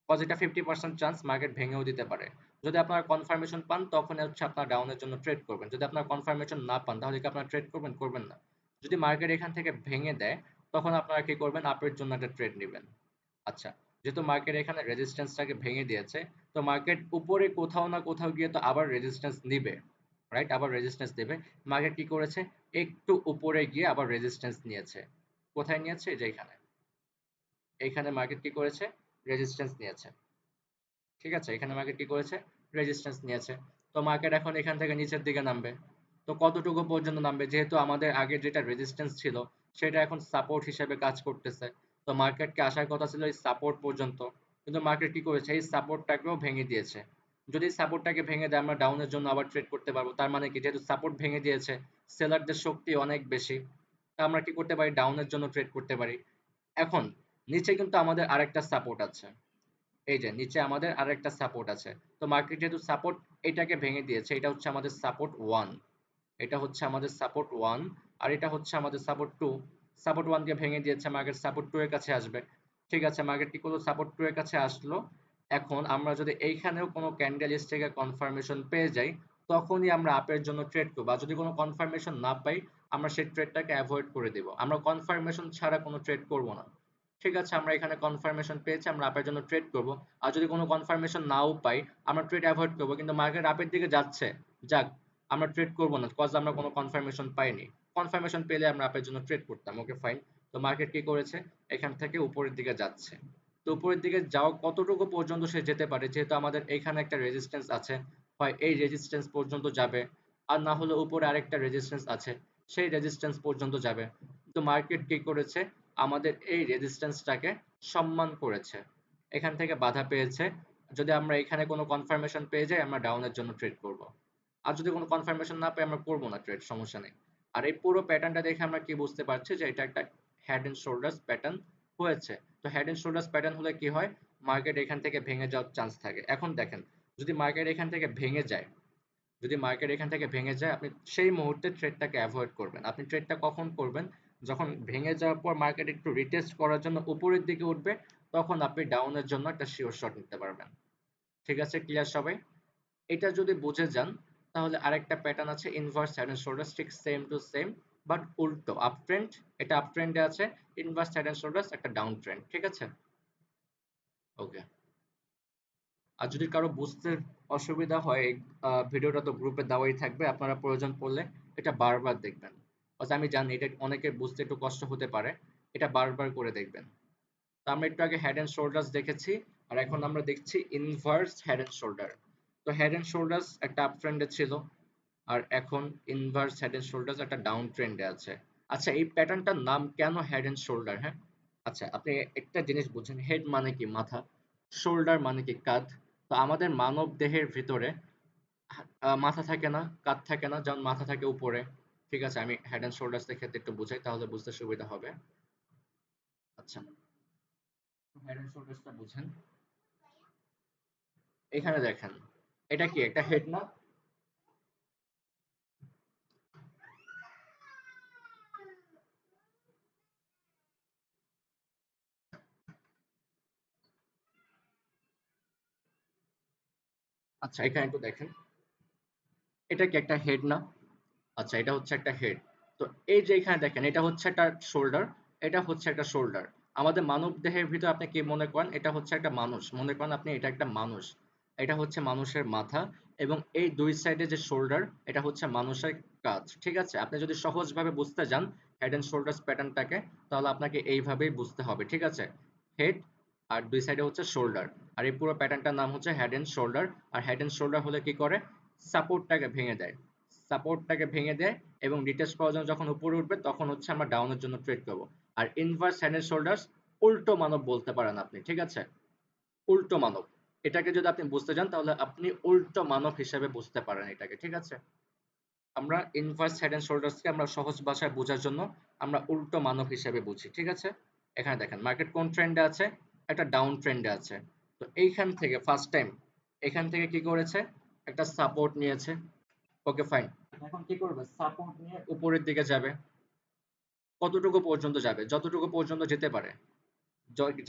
কজ এটা 50% চান্স মার্কেট ভেঙেও দিতে পারে। যদি আপনারা কনফার্মেশন পান, তখন হচ্ছে আপনারা ডাউনের জন্য ট্রেড করবেন। যদি আপনারা কনফার্মেশন না পান, তাহলে কি আপনারা ট্রেড করবেন? করবেন না। যদি মার্কেট এখান থেকে ভেঙে দেয়, তখন আপনারা কি করবেন? আপের জন্য একটা ট্রেড নেবেন। আচ্ছা, যেহেতু মার্কেট এখানে রেজিস্ট্যান্সটাকে ভেঙে দিয়েছে, তো মার্কেট উপরে কোথাও না কোথাও গিয়ে তো আবার রেজিস্ট্যান্স নিবে, রাইট? আবার রেজিস্ট্যান্স দেবে। মার্কেট কি করেছে? একটু উপরে গিয়ে আবার রেজিস্ট্যান্স নিয়েছে। কোথায় নিয়েছে? এই যে এখানে। এইখানে মার্কেট কি করেছে? রেজিস্ট্যান্স নিয়েছে। ঠিক আছে? এখানে মার্কেট কি করেছে? রেজিস্ট্যান্স নিয়েছে। তো মার্কেট এখন এখান থেকে নিচের দিকে নামবে। তো কতটুকু পর্যন্ত নামবে? যেহেতু আমাদের আগে যেটা রেজিস্ট্যান্স ছিল, সেটা এখন সাপোর্ট হিসেবে কাজ করতেছে। তো মার্কেটকে আসার কথা ছিল এই সাপোর্ট পর্যন্ত। কিন্তু মার্কেট কি করেছে, এই সাপোর্টটাকেও ভেঙে দিয়েছে। যদি সাপোর্টটাকে ভেঙে দেয় আমরা ডাউনের জন্য আবার ট্রেড করতে পারবো। তার মানে কি, যেহেতু সাপোর্ট ভেঙে দিয়েছে, সেলারদের শক্তি অনেক বেশি, তা আমরা কি করতে পারি, ডাউনের জন্য ট্রেড করতে পারি। এখন নিচে কিন্তু আমাদের আরেকটা সাপোর্ট আছে, এই যে নিচে আমাদের আরেকটা সাপোর্ট আছে। তো মার্কেট যেহেতু সাপোর্ট এটাকে ভেঙে দিয়েছে, এটা হচ্ছে আমাদের সাপোর্ট 1, এটা হচ্ছে আমাদের সাপোর্ট 1, আর এটা হচ্ছে আমাদের সাপোর্ট 2। সাপোর্ট 1 কে ভেঙে দিয়েছে, মার্কেট সাপোর্ট 2 এর কাছে আসবে। ঠিক আছে, মার্কেট কি করলো, সাপোর্ট 2 এর কাছে আসলো। এখন আমরা যদি এইখানেও কোনো ক্যান্ডেলস্টিকের কনফার্মেশন পেয়ে যাই, তখনই আমরা আপের জন্য ট্রেড করব। আর যদি কোনো কনফার্মেশন না পাই, আমরা সেই ট্রেডটাকে অ্যাভয়েড করে দেব। আমরা কনফার্মেশন ছাড়া কোনো ট্রেড করব না। ঠিক আছে, আমরা এখানে কনফার্মেশন পেয়েছি, আমরা আপের জন্য ট্রেড করব। আর যদি কোনো কনফার্মেশন নাও পাই, আমরা ট্রেড অ্যাভয়েড করব। কিন্তু মার্কেট আপের দিকে যাচ্ছে, যাক, আমরা ট্রেড করব না, কজ আমরা কোনো কনফার্মেশন পাইনি। কনফার্মেশন পেলে আমরা আপের জন্য ট্রেড করতাম। Okay fine. তো মার্কেট কি করেছে, এখান থেকে উপরের দিকে যাচ্ছে। তো উপরের দিকে যাওয়া কতটুকু পর্যন্ত সে যেতে পারে, যেহেতু আমাদের এখানে একটা রেজিস্ট্যান্স আছে, হয় এই রেজিস্ট্যান্স পর্যন্ত যাবে, আর না হলে উপরে আরেকটা রেজিস্ট্যান্স আছে, সেই রেজিস্ট্যান্স পর্যন্ত যাবে। তো মার্কেট কি করেছে, আমাদের এই রেজিস্ট্যান্সটাকে সম্মান করেছে, এখান থেকে বাধা পেয়েছে। যদি আমরা এখানে কোনো কনফার্মেশন পেয়ে যাই, আমরা ডাউনের জন্য ট্রেড করব। আর যদি কোনো কনফার্মেশন না পাই, আমরা করবো না ট্রেড, সমস্যা নেই। আর এই পুরো প্যাটার্নটা দেখে আমরা কি বুঝতে পারছি, যে এটা একটা হেড এন্ড শোল্ডার্স প্যাটার্ন হয়েছে। তো হেড এন্ড শোল্ডার্স প্যাটার্ন হলে কি হয়, মার্কেট এখান থেকে ভেঙে যাওয়ার চান্স থাকে। এখন দেখেন, যদি মার্কেট এখান থেকে ভেঙে যায়, যদি মার্কেট এখান থেকে ভেঙে যায়, আপনি সেই মুহূর্তে ট্রেডটাকে অ্যাভয়েড করবেন। আপনি ট্রেডটা কখন করবেন, যখন ভেঙে যাওয়ার পর মার্কেট একটু রিটেস্ট করার জন্য উপরের দিকে উঠবে, তখন আপনি ডাউনের জন্য একটা শিওর শট নিতে পারবেন। ঠিক আছে, ক্লিয়ার সবাই? এটা যদি বুঝে যান, তাহলে আরেকটা প্যাটার্ন আছে ইনভার্স হেড এন্ড শোল্ডার্স, ঠিক সেম টু সেম, বাট উল্টো। আপ ট্রেন্ড, এটা আপ ট্রেন্ডে আছে, ইনভার্স হেড এন্ড শোল্ডার্স একটা ডাউন ট্রেন্ড। ঠিক আছে, ওকে। আর যদি কারো বুঝতে অসুবিধা হয়, ভিডিওটা তো গ্রুপে দেওয়াই থাকবে, আপনারা প্রয়োজন পড়লে এটা বারবার দেখবেন। আচ্ছা, আমি জানি এটা অনেকের বুঝতে একটু কষ্ট হতে পারে, এটা বারবার করে দেখবেন। তো আমরা একটু আগে হেড এন্ড শোল্ডার্স দেখেছি, আর এখন আমরা দেখছি ইনভার্স হেড এন্ড শোল্ডার। তো হেড এন্ড শোল্ডার্স একটা আপ ট্রেন্ডে ছিল, আর এখন ইনভার্স হেড এন্ড শোল্ডার্স একটা ডাউন ট্রেন্ডে আছে। আচ্ছা, এই প্যাটার্নটার নাম কেন হেড এন্ড শোল্ডার? হ্যাঁ, আচ্ছা, আপনি একটা জিনিস বুঝেন, হেড মানে কি মাথা, শোল্ডার মানে কি কাঁধ। তো আমাদের মানব দেহের ভিতরে মাথা থাকে না, কাঁধ থাকে না, যেমন মাথা থাকে উপরে। ঠিক আছে, আমি হেড এন্ড শোল্ডার্স এর ক্ষেত্রে একটু বুঝাই, তাহলে বুঝতে সুবিধা হবে। আচ্ছা, হেড এন্ড শোল্ডার্সটা বুঝেন। এখানে দেখেন, এটা কি একটা হেড না? আচ্ছা, এখানে একটু দেখেন, এটা কি একটা হেড না? আচ্ছা, এটা হচ্ছে একটা হেড। তো এই যে এখানে দেখেন, এটা হচ্ছে একটা শোল্ডার, এটা হচ্ছে একটা শোল্ডার। আমাদের মানব দেহের ভিতর আপনি কি মনে করেন, এটা হচ্ছে একটা মানুষ, মনে করেন আপনি এটা একটা মানুষ, এটা হচ্ছে মানুষের মাথা, এবং এই দুই সাইডে যে শোল্ডার, এটা হচ্ছে মানুষের কাঁধ। ঠিক আছে, আপনি যদি সহজভাবে বুঝতে যান হেড এন্ড শোল্ডার্স প্যাটার্নটাকে, তাহলে আপনাকে এইভাবেই বুঝতে হবে। ঠিক আছে, হেড আর দুই সাইডে হচ্ছে শোল্ডার, আর এই পুরো প্যাটার্নটার নাম হচ্ছে হেড এন্ড শোল্ডার। আর হেড এন্ড শোল্ডার হলে কি করে, সাপোর্টটাকে ভেঙে দেয়, সাপোর্টটাকে ভেঙে দেয়, এবং রিটেস্ট করার জন্য যখন উপরে উঠবে, তখন হচ্ছে আমরা ডাউনের জন্য ট্রেড করব। আর ইনভার্স হেড এন্ড শোল্ডার্স উল্টো মানব বলতে পারেন আপনি। ঠিক আছে, উল্টো মানব, এটাকে যদি আপনি বুঝতে যান, তাহলে আপনি উল্টো মানব হিসেবে বুঝতে পারেন এটাকে। ঠিক আছে, আমরা ইনভার্স হেড এন্ড শোল্ডার্সকে আমরা সহজ ভাষায় বোঝার জন্য আমরা উল্টো মানব হিসেবে বুঝি। ঠিক আছে, এখানে দেখেন মার্কেট কোন ট্রেন্ডে আছে, একটা ডাউন ট্রেন্ডে আছে। তো এইখান থেকে ফার্স্ট টাইম এখান থেকে কি করেছে, একটা সাপোর্ট নিয়েছে। ওকে ফাইন, এখন কি করবে, সাপোর্ট নিয়ে উপরের দিকে যাবে। কতটুকু পর্যন্ত যাবে, যতটুকু পর্যন্ত যেতে পারে।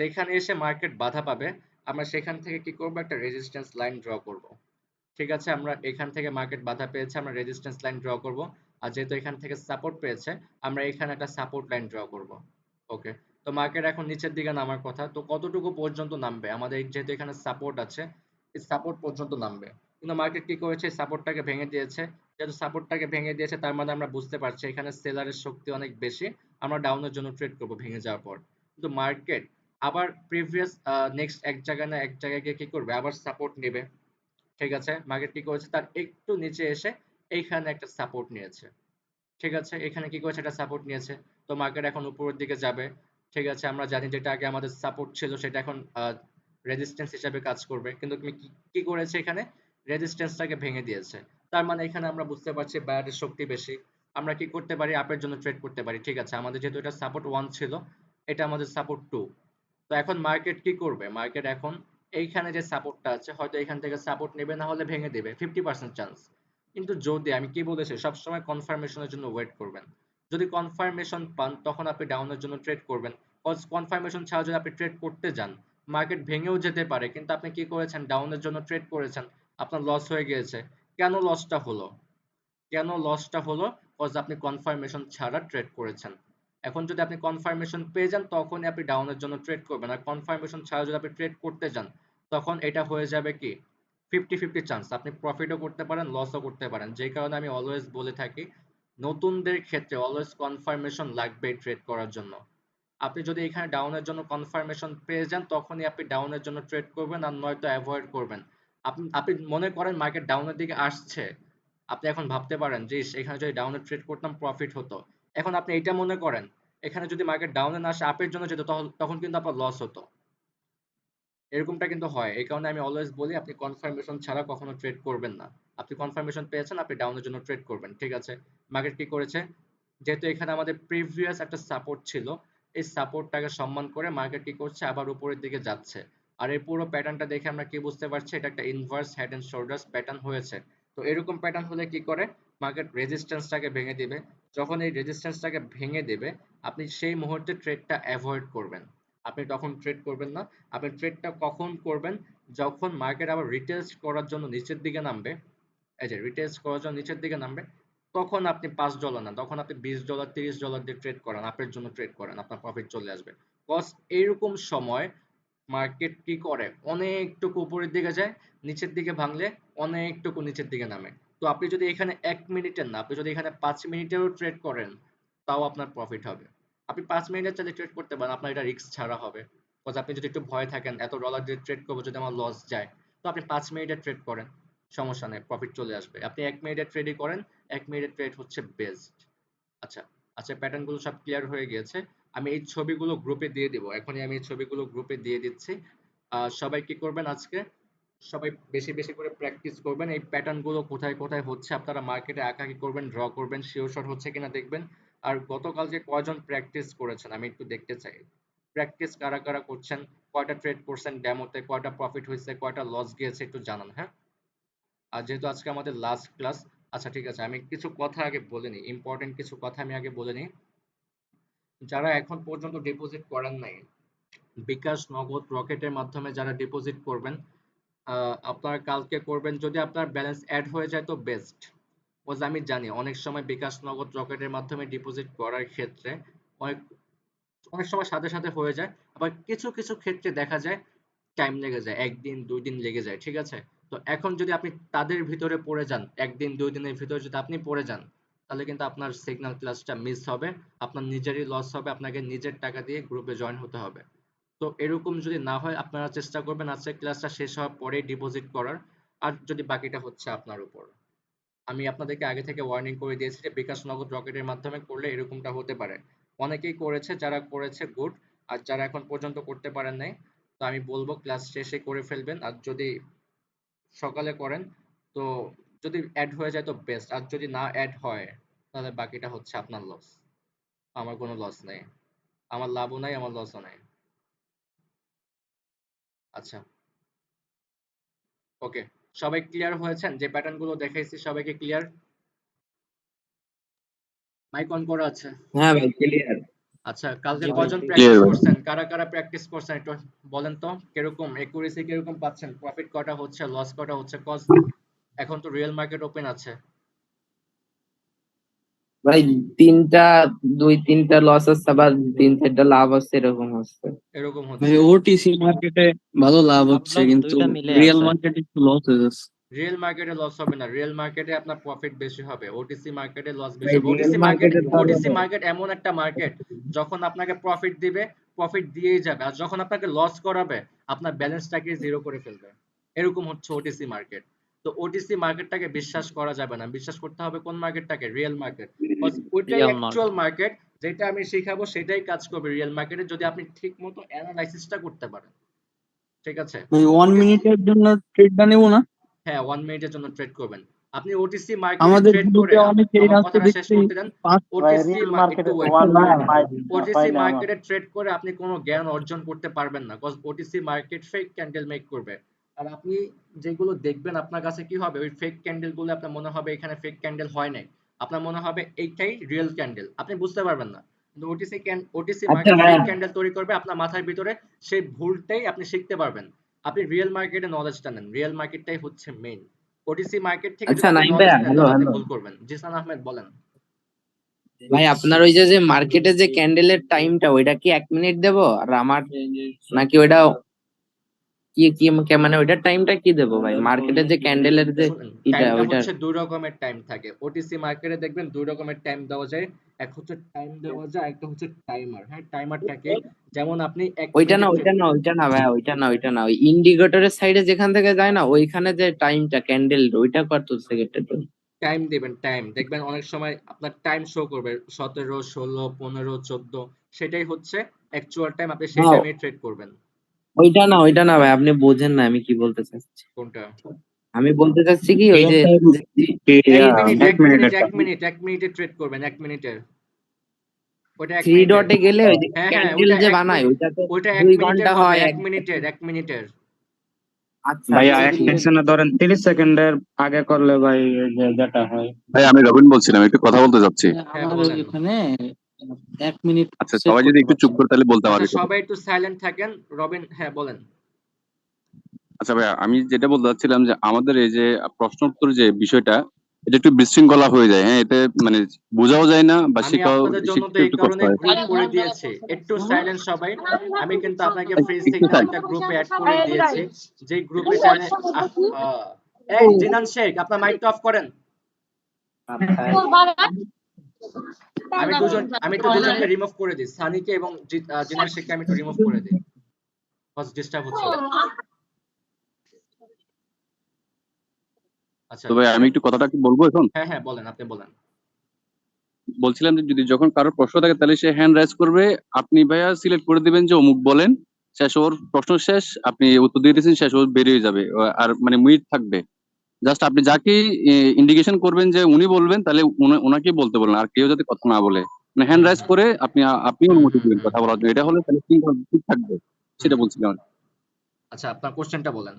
যেখানে এসে মার্কেট বাধা পাবে, আমরা সেখান থেকে কি করব, একটা রেজিস্ট্যান্স লাইন ড্র করব। ঠিক আছে, আমরা এখান থেকে মার্কেট বাধা পেয়েছে, আমরা রেজিস্ট্যান্স লাইন ড্র করব। আর যেহেতু এখান থেকে সাপোর্ট পেয়েছে, আমরা এখানে একটা সাপোর্ট লাইন ড্র করব। ওকে, তো মার্কেট এখন নিচের দিকে নামার কথা, তো কতটুকু পর্যন্ত নামবে, আমাদের যেহেতু এখানে সাপোর্ট আছে, এই সাপোর্ট পর্যন্ত নামবে। কিন্তু মার্কেট কি করেছে, সাপোর্টটাকে ভেঙে দিয়েছে। যেহেতু সাপোর্টটাকে ভেঙে দিয়েছে, তার মানে আমরা বুঝতে পারছি এখানে সেলারের শক্তি অনেক বেশি, আমরা ডাউনের জন্য ট্রেড করব ভেঙে যাওয়ার পর। কিন্তু মার্কেট আবার প্রিভিয়াস নেক্সট এক জায়গায় না এক জায়গায় গিয়ে কি করবে, আবার সাপোর্ট নেবে। ঠিক আছে, মার্কেট কি করেছে, তার একটু নিচে এসে এইখানে একটা সাপোর্ট নিয়েছে। ঠিক আছে, এখানে কি করেছে, একটা সাপোর্ট নিয়েছে। তো মার্কেট এখন উপরের দিকে যাবে। ঠিক আছে, আমরা জানি যেটা আগে আমাদের সাপোর্ট ছিল, সেটা এখন রেজিস্ট্যান্স হিসাবে কাজ করবে, কিন্তু তুমি কি করেছে এখানে, রেজিস্ট্যান্সটাকে ভেঙে দিয়েছে। তার মানে এখানে আমরা বুঝতে পারছি বায়ারের শক্তি বেশি। আমরা কি করতে পারি, আপের জন্য ট্রেড করতে পারি। ঠিক আছে, আমাদের যেহেতু এটা সাপোর্ট 1 ছিল, এটা আমাদের সাপোর্ট 2। তো এখন মার্কেট কি করবে, মার্কেট এখন এইখানে যে সাপোর্টটা আছে হয়তো এখান থেকে সাপোর্ট নেবে, না হলে ভেঙে দেবে, 50% চান্স। কিন্তু যদি আমি কি বলেছি, সবসময় কনফার্মেশনের জন্য ওয়েট করবেন। যদি কনফার্মেশন পান তখন আপনি ডাউনের জন্য ট্রেড করবেন। কনফার্মেশন ছাড়া যদি আপনি ট্রেড করতে যান, মার্কেট ভেঙেও যেতে পারে, কিন্তু আপনি কি করেছেন, ডাউনের জন্য ট্রেড করেছেন, আপনার লস হয়ে গিয়েছে। কেন লসটা হলো, কেন লসটা হলো, কজ আপনি কনফার্মেশন ছাড়া ট্রেড করেছেন। এখন যদি আপনি কনফার্মেশন পেয়ে যান তখনই আপনি ডাউনের জন্য ট্রেড করবেন, আর কনফার্মেশন ছাড়া যদি আপনি ট্রেড করতে যান তখন এটা হয়ে যাবে কি 50-50 চান্স, আপনি প্রফিটও করতে পারেন লসও করতে পারেন। যে কারণে আমি অলওয়েজ বলে থাকি নতুনদের ক্ষেত্রে অলওয়েজ কনফার্মেশন লাগবে ট্রেড করার জন্য। আপনি যদি এখানে ডাউনের জন্য কনফার্মেশন পেয়ে যান তখনই আপনি ডাউনের জন্য ট্রেড করবেন, আর নয়তো অ্যাভয়েড করবেন। আপনি আপনি মনে করেন মার্কেট ডাউনের দিকে আসছে, আপনি এখন ভাবতে পারেন যে এখানে যদি ডাউনে ট্রেড করতাম প্রফিট হতো। এখন আপনি এটা মনে করেন এখানে যদি মার্কেট ডাউনে না আসে আপের জন্য যেত, তখন কিন্তু আপনার লস হতো। এরকমটা কিন্তু হয়। এই কারণে আমি অলওয়েজ বলি আপনি কনফার্মেশন ছাড়া কখনো ট্রেড করবেন না। আপনি কনফার্মেশন পেয়েছেন, আপনি ডাউনের জন্য ট্রেড করবেন। ঠিক আছে, মার্কেট কি করেছে, যেহেতু এখানে আমাদের প্রিভিয়াস একটা সাপোর্ট ছিল, এই সাপোর্টটাকে সম্মান করে মার্কেট কি করছে, আবার উপরের দিকে যাচ্ছে। আর এই পুরো প্যাটার্নটা দেখে আমরা কি বুঝতে পারছি, এটা একটা inverse head and shoulders pattern হয়েছে। তো এরকম প্যাটার্ন হলে কি করে, মার্কেট রেজিস্ট্যান্সটাকে ভেঙে দিবে। যখন এই রেজিস্ট্যান্সটাকে ভেঙে দেবে আপনি সেই মুহূর্তে ট্রেডটা অ্যাভয়েড করবেন, আপনি তখন ট্রেড করবেন না। আপনি ট্রেডটা কখন করবেন, যখন মার্কেট আবার রিটেস্ট করার জন্য নিচের দিকে নামবে, এই যে রিটেস্ট করার জন্য নিচের দিকে নামবে, তখন আপনি $5 না, তখন আপনি $20 $30 দিয়ে ট্রেড করেন, আপের জন্য ট্রেড করেন, আপনার প্রফিট চলে আসবে। কজ এইরকম সময় মার্কেট কি করে, অনেকটুকু উপরের দিকে যায়, নিচের দিকে ভাঙলে অনেকটুকু নিচের দিকে নামে। তো আপনি যদি এখানে 1 মিনিটের না, আপনি যদি এখানে 5 মিনিটেরও ট্রেড করেন তাও আপনার প্রফিট হবে। আপনি 5 মিনিটের চাইলে ট্রেড করতে পারেন, আপনার এটা রিস্ক ছাড়া হবে। কজ আপনি যদি একটু ভয় থাকেন এত ডলার দিয়ে ট্রেড করবো যদি আমার লস যায়, তো আপনি 5 মিনিটের ট্রেড করেন, সমস্যা নেই, প্রফিট চলে আসবে। আপনি 1 মিনিটের ট্রেডই করেন, 1 মিনিটের ট্রেড হচ্ছে বেস্ট। আচ্ছা, আচ্ছা, প্যাটার্ন গুলো সব ক্লিয়ার হয়ে গিয়েছে। আমি এই ছবিগুলো গ্রুপে দিয়ে দিব, এখনই আমি এই ছবিগুলো গ্রুপে দিয়ে দিচ্ছি। সবাই কি করবেন আজকে, সবাই বেশি বেশি করে প্র্যাকটিস করবেন, এই প্যাটার্ন গুলো কোথায় কোথায় হচ্ছে আপনারা মার্কেটে আঁকাআঁকি করবেন, ড্র করবেন, শিওর শট হচ্ছে কিনা দেখবেন। আর গতকাল যে কয়জন প্র্যাকটিস করেছেন আমি একটু দেখতে চাই, প্র্যাকটিস কারা কারা করছেন, কয়টা ট্রেড করছেন ডেমোতে, কয়টা প্রফিট হয়েছে, কয়টা লস গিয়েছে একটু জানান, হ্যাঁ। আর যেহেতু আজকে আমাদের লাস্ট ক্লাস, আচ্ছা ঠিক আছে, আমি কিছু কথা আগে বলে নিই, ইম্পর্টেন্ট কিছু কথা আমি আগে বলে নিই। যারা এখন পর্যন্ত ডিপোজিট করেন নাই, বিকাশ, নগদ, রকেটের মাধ্যমে যারা ডিপোজিট করবেন, আপনারা কালকে করবেন। যদি আপনার ব্যালেন্স অ্যাড হয়ে যায় তো বেস্ট। বিকজ আমি জানি অনেক সময় বিকাশ, নগদ, রকেটের মাধ্যমে ডিপোজিট করার ক্ষেত্রে অনেক অনেক সময় সাথে সাথে হয়ে যায়, আবার কিছু কিছু ক্ষেত্রে দেখা যায় টাইম লেগে যায়, 1 দিন 2 দিন লেগে যায়। ঠিক আছে, তো এখন যদি আপনি তাদের ভিতরে পড়ে যান, 1 দিন 2 দিনের ভিতরে যদি আপনি পড়ে যান, তাহলে কিন্তু আপনার সিগন্যাল ক্লাসটা মিস হবে, আপনার নিজেরই লস হবে, আপনাকে নিজের টাকা দিয়ে গ্রুপে জয়েন হতে হবে। তো এরকম যদি না হয় আপনারা চেষ্টা করবেন আজকের ক্লাসটা শেষ হওয়ার পরে ডিপোজিট করার, আর যদি বাকিটা হচ্ছে আপনার উপর। আমি আপনাদেরকে আগে থেকে ওয়ার্নিং করে দিয়েছি যে বিকাশ, নগদ, রকেটের মাধ্যমে করলে এরকমটা হতে পারে। অনেকেই করেছে, যারা করেছে গুড, আর যারা এখন পর্যন্ত করতে পারেন নাই, তো আমি বলবো ক্লাস শেষে করে ফেলবেন। আর যদি সকালে করেন তো যদি অ্যাড হয়ে যায় তো বেস্ট, আর যদি না অ্যাড হয় তাহলে বাকিটা হচ্ছে আপনার লস, আমার কোনো লস নেই, আমার লাভও নাই আমার লসও নাই। আচ্ছা, ওকে, সবাই ক্লিয়ার হয়েছেন, যে প্যাটার্ন গুলো দেখাইছি সবাইকে ক্লিয়ার? মাইক অন করা আছে? হ্যাঁ ভাই, ক্লিয়ার। আচ্ছা, কালকে জি ভাই, কয়জন clear। প্র্যাকটিস করছেন, কারা কারা প্র্যাকটিস করছেন একটু বলেন তো, কিরকম একুরেসি কিরকম পাচ্ছেন, প্রফিট কয়টা হচ্ছে, লস কয়টা হচ্ছে, কজ এখন তো রিয়েল মার্কেট ওপেন আছে। ভাই দুই তিনটা লস হচ্ছে, আবার 3-4টা লাভ হচ্ছে, এরকম হচ্ছে। এরকম ভাই হচ্ছে, ওটিসি মার্কেটে ভালো লাভ হচ্ছে, সব কিন্তু দুইটা মিলে রিয়েল আছে। মার্কেটে একটু লস হয়ে যাচ্ছে। রিয়েল মার্কেটে লস হবে না, রিয়েল মার্কেটে আপনার প্রফিট বেশি হবে, ওটিসি মার্কেটে লস বেশি ভাই হবে। রিয়েল মার্কেটে ওটিসি মার্কেট এমন একটা মার্কেট যখন আপনাকে প্রফিট দিবে, প্রফিট দিয়েই যাবে, আর যখন আপনাকে লস করাবে আপনার ব্যালেন্সটাকে জিরো করে ফেলবে, এরকম হচ্ছে ওটিসি মার্কেট। তো ওটিসি মার্কেটটাকে বিশ্বাস করা যাবে না, বিশ্বাস করতে হবে কোন মার্কেটটাকে, রিয়েল মার্কেট। ওইটাই রিয়েল অ্যাকচুয়াল মার্কেট। মার্কেট, যেটা আমি শিখাবো সেটাই কাজ করবে রিয়েল মার্কেটে, যদি আপনি ঠিক মতো অ্যানালাইসিসটা করতে পারেন। ঠিক আছে? ওই 1 মিনিটের জন্য ট্রেডটা নেব না? হ্যাঁ 1 মিনিটের জন্য ট্রেড করবেন। আপনি ওটিসি মার্কেটে আমাদের ট্রেড করে গ্রুপে অনেকেই আমার আছে কথাটা শেষ দেখছি করতে দেন। 5 ভাই ওটিসি রিয়েল একটু মার্কেটে ওয়েট। ওয়ান হয় ওটিসি হয় না আমার। মার্কেটে ট্রেড করে আপনি কোনো জ্ঞান অর্জন করতে পারবেন না, cause OTC market fake candle make করবে। আর আপনি যেগুলো দেখবেন আপনার কাছে কি হবে, ওই ফেক ক্যান্ডেল গুলো আপনার মনে হবে এখানে ফেক ক্যান্ডেল হয় নাই, আপনার মনে হবে এইটাই রিয়েল ক্যান্ডেল, আপনি বুঝতে পারবেন না। কিন্তু ওটিসি আচ্ছা মার্কেট ফেক ভাইয়া, ক্যান্ডেল তৈরি করবে আপনার মাথার ভিতরে, সেই ভুলটাই আপনি শিখতে পারবেন। আপনি রিয়েল মার্কেটে নলেজটা নেন, রিয়েল মার্কেটটাই হচ্ছে মেইন। ওটিসি মার্কেট থেকে যদি আচ্ছা আপনি নাইম নলেজ ভাইয়া, নেন হ্যালো তাহলে আপনি হ্যালো ভুল করবেন। জিসান আহমেদ বলেন। ভাই, আপনার ওই যে যে মার্কেটে যে ক্যান্ডেলের টাইমটা ওইটা কি 1 মিনিট দেবো আর আমার, নাকি ওইটা কি কি মানে ওইটার টাইমটা কি দেবো ভাই, মার্কেটের যে ক্যান্ডেলের যে শুনেন, এটা টাইমটা ওইটার? হচ্ছে দুই রকমের টাইম থাকে। ওটিসি মার্কেটে দেখবেন দুই রকমের টাইম দেওয়া যায়। এক হচ্ছে টাইম দেওয়া যায়, একটা হচ্ছে টাইমার। হ্যাঁ, টাইমারটাকে যেমন আপনি 1 ওইটা না মিনিট ওইটা না ওইটা না ভাই, ওইটা না ওই ইন্ডিকেটরের সাইডে যেখান থেকে যায় না ওইখানে যে টাইমটা ক্যান্ডেল ওইটা কত সেকেন্ডে? টাইম দিবেন, টাইম দেখবেন অনেক সময় আপনার টাইম শো করবে 17, 16, 15, 14, সেটাই হচ্ছে অ্যাকচুয়াল টাইম, আপনি সেই হ্যাঁ, টাইমে ট্রেড করবেন। ওইটা না ভাই, আপনি বোঝেন না আমি কি বলতে চাচ্ছি। কোনটা? আমি বলতে চাচ্ছি কি ওই যে এক ইয়া মিনিট, 1 এক মিনিট, মিনিটেরটা। এক মিনিট, 1 মিনিটে ট্রেড করবেন, 1 মিনিটের। ওটা 1 থ্রি মিনিটের। ডটে গেলে ওই যে হ্যাঁ, হ্যাঁ, ক্যান্ডেল ওটা যে 1 বানায় মিনিট, ওইটাতে ওটা 1 দুই মিনিটের ঘন্টা হবে, হয় 1 মিনিটের, 1 মিনিটের। আচ্ছা ভাই আচ্ছা এক ঠিক আছে। সেকশনে ধরেন 30 সেকেন্ডের আগে করলে ভাই যেটা হয়। ভাই আমি রবিন বলছিলাম, একটু কথা বলতে চাচ্ছি। হ্যাঁ আমার বলেন। এখানে 1 মিনিট আচ্ছা সেট সবাই যদি করতে একটু চুপ পারছেন। করে তাহলে বলতে আচ্ছা পারি কথা। সবাই একটু সাইলেন্ট থাকেন। রবিন, হ্যাঁ বলেন। আচ্ছা ভাইয়া, আমি যেটা বলতে চাচ্ছিলাম যে আমাদের এই যে প্রশ্ন উত্তর যে বিষয়টা, এটা একটু বিশৃঙ্খলা হয়ে যায়। হ্যাঁ, এতে মানে বোঝাও যায় না বা আমি আপনাদের জন্য তো শিখতে এই একটু কষ্ট কারণে হয়। গ্রুপ করে দিয়েছি, একটু সাইলেন্ট সবাই। আমি কিন্তু আপনাকে ফ্রি একটু সিগন্যাল টাইম। একটা গ্রুপে অ্যাড করে দিয়েছি, যে গ্রুপে চাইলে এই জিনান শেখ আপনার মাইকটা অফ করেন। আমি একটু দুজনকে রিমুভ করে দিই, সানিকে এবং জিনান শেখকে আমি একটু রিমুভ করে দিই, কজ ডিস্টার্ব হচ্ছে। আচ্ছা, তো ভাই আমি একটু কথাটা কি বলবো এখন? হ্যাঁ হ্যাঁ বলেন, আপনি বলেন। বলছিলাম যে যদি যখন কারোর প্রশ্ন থাকে তাহলে সে হ্যান্ড রাইজ করবে, আপনি ভাইয়া সিলেক্ট করে দিবেন যে অমুক বলেন, শেষ ওর প্রশ্ন শেষ, আপনি উত্তর দিয়ে দিয়েছেন, শেষ ওর বেরিয়ে যাবে। আর মানে মিনিট থাকবে। জাস্ট আপনি যাকে ইন্ডিকেশন করবেন যে উনি বলবেন, তাহলে ওনাকে বলতে বলেন, আর কেউ যাতে কথা না বলে। মানে হ্যান্ড হুম রাইজ হুম করে আপনি হুম অনুমতি হুম দিবেন হুম কথা হুম বলার জন্য। এটা হলে তাহলে ঠিক থাকবে। সেটা হুম। বলছিলাম। আচ্ছা, আপনার কোশ্চেনটা বলেন।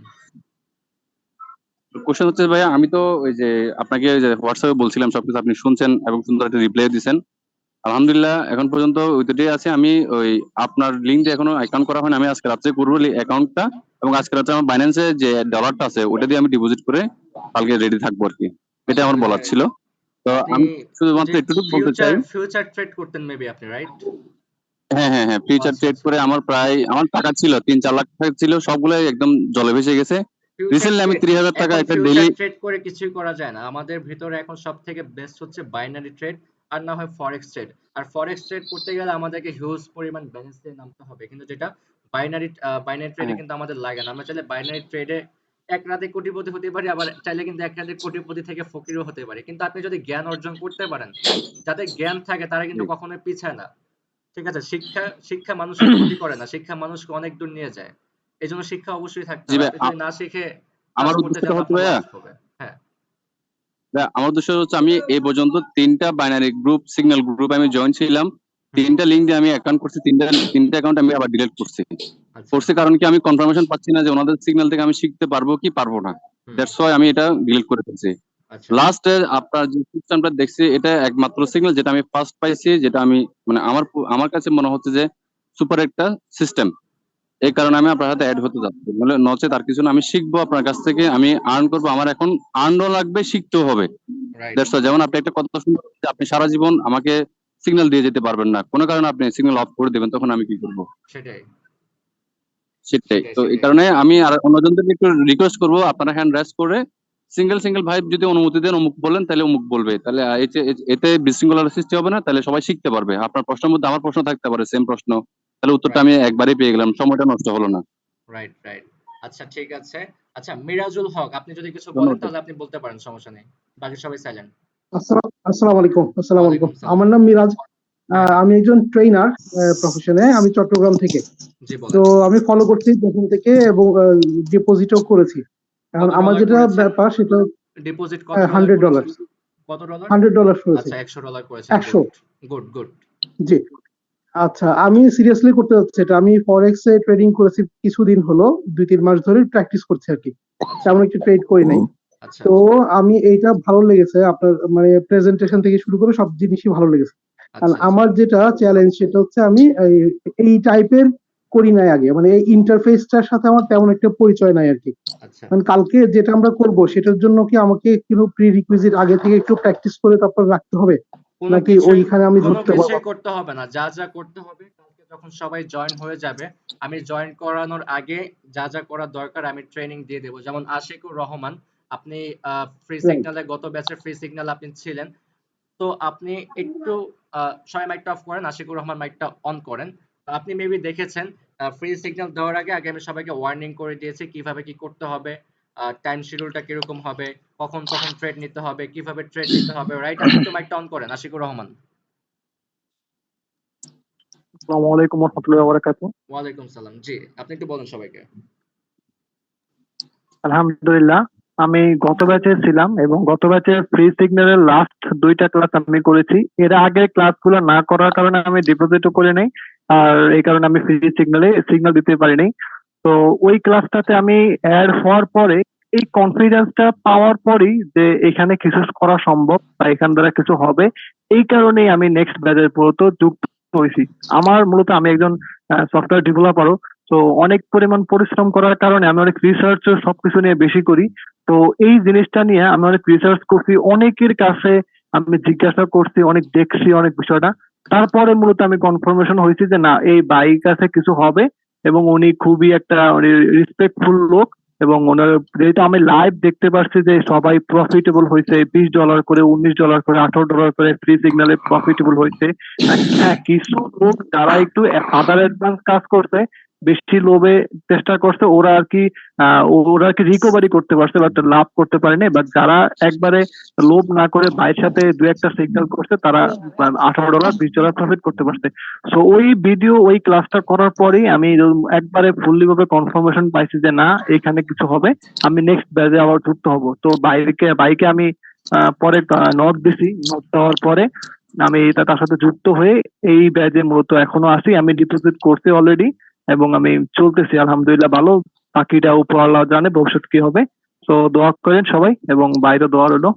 কোশ্চেন হচ্ছে ভাইয়া, আমি তো ওই যে আপনাকে ওই যে হোয়াটসঅ্যাপে বলছিলাম, সবকিছু আপনি শুনছেন এবং সুন্দর একটা রিপ্লাই দিয়েছেন। আলহামদুলিল্লাহ, এখন পর্যন্ত ওইটাই আছে। আমি ওই আপনার লিঙ্ক দিয়ে এখনো অ্যাকাউন্ট করা হয়নি, আমি আজকে রাত্রে করবো অ্যাকাউন্টটা। এবং আজকে রাত্রে আমার বাইন্যান্সে যে ডলারটা আছে ওটা দিয়ে আমি ডিপোজিট করে কালকে রেডি থাকবো আর কি। এটা আমার বলার Right. ছিল। তো আপনি আমি শুধুমাত্র যে একটুটুকু বলতে চাই। ফিউচার ট্রেড করতেন মেবি আপনি, রাইট? হ্যাঁ, ফিউচার আচ্ছা ট্রেড আচ্ছা। করে আমার টাকা ছিল 3-4 লাখ টাকা ছিল, সবগুলাই একদম জলে ভেসে গেছে। ফিউচার রিসেন্টলি আমি ট্রেড, 30,000 টাকা এখন একটা ফিউচার ডেইলি। ট্রেড করে কিছুই করা যায় না। আমাদের ভিতরে এখন সব থেকে বেস্ট হচ্ছে বাইনারি ট্রেড, আর না হয় ফরেক্স ট্রেড। আর ফরেক্স ট্রেড করতে গেলে আমাদেরকে হিউজ পরিমাণ ব্যালেন্স দিয়ে নামতে হবে, কিন্তু যেটা বাইনারি বাইনারি ট্রেডে কিন্তু আমাদের লাগে না। আমরা চাইলে বাইনারি ট্রেডে এক রাতে কোটিপতি হতে পারি, আবার চাইলে কিন্তু এক রাতে কোটিপতি থেকে ফকিরও হতে পারি। কিন্তু আপনি যদি জ্ঞান অর্জন করতে পারেন, যাদের জ্ঞান থাকে তারা কিন্তু কখনোই পিছায় না। ঠিক আছে? শিক্ষা মানুষকে ক্ষতি করে না, শিক্ষা মানুষকে অনেক দূর নিয়ে যায়। এজন্য শিক্ষা অবশ্যই থাকতে জি হবে। ভাই, আপনি যদি না শিখে কাজ আমার করতে উদ্দেশ্যটা যান হচ্ছে আপনার ভাইয়া, লস হবে। হ্যাঁ। আমার উদ্দেশ্য হচ্ছে আমি এই পর্যন্ত 3টা বাইনারি গ্রুপ, সিগন্যাল গ্রুপ আমি জয়েন ছিলাম। হুম। 3টা লিঙ্ক দিয়ে আমি অ্যাকাউন্ট করছি, তিনটা অ্যাকাউন্ট আমি আবার ডিলিট করছি। আচ্ছা। কারণ কি, আমি কনফার্মেশন পাচ্ছি না যে ওনাদের সিগন্যাল থেকে আমি শিখতে পারবো কি পারবো না। হুম। দ্যাটস ওয়াই আমি এটা ডিলিট করে ফেলছি। আচ্ছা। লাস্টে আপনার যে সিস্টেমটা দেখছি, এটা একমাত্র সিগন্যাল যেটা আমি ফার্স্ট পাইছি, যেটা আমি মানে আমার কাছে মনে হচ্ছে যে সুপার একটা সিস্টেম। এই কারণে আমি আপনার সাথে অ্যাড হতে যাচ্ছি, মানে নচেত আর কিছু না। আমি শিখবো আপনার কাছ থেকে, আমি আর্ন করবো। আমার এখন আর্নও লাগবে, শিখতেও হবে। রাইট। দ্যাটস ওয়াই, যেমন আপনি একটা কথা শুনতে, আপনি সারা জীবন আমাকে সিগন্যাল দিয়ে যেতে পারবেন না, কোনো কারণে আপনি সিগন্যাল অফ করে দেবেন, তখন আমি কি করবো? সেটাই সেটাই সেটাই তো। এই সেটাই। কারণে আমি আর অন্যজনদেরকে একটু রিকোয়েস্ট করবো, আপনারা হ্যান্ড রেজ করে সিঙ্গেল ভাই যদি অনুমতি দেন, অমুক বলেন, তাহলে অমুক বলবে। তাহলে এতে বিশৃঙ্খলার সৃষ্টি হবে না, তাহলে সবাই শিখতে পারবে। আপনার প্রশ্নের মধ্যে আমার প্রশ্ন থাকতে পারে, সেম প্রশ্ন, তাহলে উত্তরটা রাইট আমি একবারই পেয়ে গেলাম, সময়টা নষ্ট হলো না। Right right. আচ্ছা ঠিক আছে। আচ্ছা মিরাজুল হক, আপনি যদি কিছু বলেন ধন্যবাদ। তাহলে আপনি বলতে পারেন, সমস্যা নেই। বাকি সবাই সাইলেন্ট। আসসালামু আলাইকুম। ওয়ালাইকুম সালাম। আমার নাম মিরাজ। আমি একজন ট্রেনার প্রফেশনে, আমি চট্টগ্রাম থেকে। জি তো বলেন। আমি ফলো করছি প্রথম থেকে এবং ডিপোজিটও করেছি। এখন কত আমার ডলার যেটা করেছেন? ব্যাপার সেটা ডিপোজিট কত ডলার $100 করেছেন? কত ডলার? $100 করেছি। আচ্ছা, $100 করেছেন। 100। Good, good. জি। আচ্ছা, আমি সিরিয়াসলি করতে যাচ্ছি এটা। আমি ফরেক্স এ ট্রেডিং করেছি কিছুদিন হলো, 2-3 মাস ধরে প্র্যাকটিস করছি আরকি। আচ্ছা, তেমন একটু ট্রেড করি নাই। আচ্ছা, তো আমি এইটা ভালো লেগেছে, আপনার মানে প্রেজেন্টেশন থেকে শুরু করে সব জিনিসই ভালো লেগেছে। কারণ আচ্ছা, আচ্ছা, আমার যেটা চ্যালেঞ্জ সেটা হচ্ছে আমি এই টাইপের করি নাই আগে, মানে এই ইন্টারফেসটার সাথে আমার তেমন একটা পরিচয় নাই আরকি। আচ্ছা। মানে কালকে যেটা আমরা করব সেটার জন্য কি আমাকে কোনো প্রি রিকুইজিট আগে থেকে একটু প্র্যাকটিস করে তারপর রাখতে হবে, কোনো নাকি কিছুই ওইখানে আমি কোনো ঢুকতে পারবো? কিছুই করতে হবে না। যা যা করতে হবে কালকে যখন সবাই জয়েন হয়ে যাবে, আমি জয়েন করানোর আগে যা যা করার দরকার আমি ট্রেনিং দিয়ে দেবো। যেমন আশিকুর রহমান, আপনি ফ্রি রাইট। সিগন্যালে গত ব্যাচে ফ্রি সিগন্যাল আপনি ছিলেন। তো আপনি একটু সবাই মাইকটা অফ করেন, আশিকুর রহমান মাইকটা অন করেন। তো আপনি মেবি দেখেছেন ফ্রি সিগন্যাল দেওয়ার আগে আমি সবাইকে ওয়ার্নিং করে দিয়েছি কিভাবে কি করতে হবে, টাইম শিডিউলটা কিরকম হবে, কখন কখন ট্রেড নিতে হবে, কিভাবে ট্রেড নিতে হবে, রাইট? আপনি একটু মাইকটা অন করেন, আশিকুর রহমান। আসসালামু আলাইকুম ওয়া রাহমাতুল্লাহি ওয়া বারাকাতুহু। ওয়ালাইকুম সালাম। জি, আপনি একটু বলেন সবাইকে। আলহামদুলিল্লাহ, আমি গত ব্যাচে ছিলাম এবং গত ব্যাচে ফ্রি সিগন্যালের লাস্ট 2টা ক্লাস আমি করেছি। এর আগে ক্লাসগুলো না করার কারণে আমি ডিপোজিটও করে নাই, আর এই কারণে আমি ফ্রি সিগন্যাল দিতে পারি নাই। তো ওই ক্লাসটাতে আমি অ্যাড হওয়ার পরে এই কনফিডেন্সটা পাওয়ার পরেই যে এখানে কিছু করা সম্ভব বা এখান দ্বারা কিছু হবে, এই কারণেই আমি নেক্সট ব্যাচের মূলত যুক্ত হয়েছি। আমি একজন সফটওয়্যার ডেভেলপারও। তো অনেক পরিমাণ পরিশ্রম করার কারণে আমি অনেক রিসার্চ সবকিছু নিয়ে বেশি করি। তো এই জিনিসটা নিয়ে আমি অনেক রিসার্চ করছি, অনেকের কাছে আমি জিজ্ঞাসা করছি, অনেক দেখছি অনেক বিষয়টা। তারপরে মূলত আমি কনফার্মেশন হয়েছি যে না, এই বাইক কাছে কিছু হবে এবং উনি খুবই একটা রেসপেক্টফুল লোক। এবং ওনার যেহেতু আমি লাইভ দেখতে পাচ্ছি যে সবাই প্রফিটেবল হয়েছে, $20 করে, $19 করে, $18 করে ফ্রি সিগন্যালে প্রফিটেবল হয়েছে। হ্যাঁ, কিছু লোক যারা একটু আদার অ্যাডভান্স কাজ করছে, বেশি লোভে চেষ্টা করছে, ওরা আর কি রিকভারি করতে পারছে, বাট লাভ করতে পারেনি। বাট যারা একবারে লোভ না করে ভাইয়ের সাথে দু একটা সিগন্যাল করছে, তারা $18 $20 প্রফিট করতে পারছে। সো ওই ক্লাসটা করার পরেই আমি একবারে ফুললি ভাবে কনফার্মেশন পাইছি যে না, এখানে কিছু হবে, আমি নেক্সট ব্যাচে আবার যুক্ত হব। তো বাইকে আমি পরে নোট দিছি, নোট দেওয়ার পরে আমি তার সাথে যুক্ত হয়ে এই ব্যাচে মূলত এখনো আছি। আমি ডিপোজিট করছি অলরেডি এবং আমি চলতেছি আলহামদুলিল্লাহ ভালো। বাকিটা উপর আল্লাহ জানে ভবিষ্যৎ কি হবে। তো দোয়া করেন সবাই এবং বাইরে দোয়া রইলো।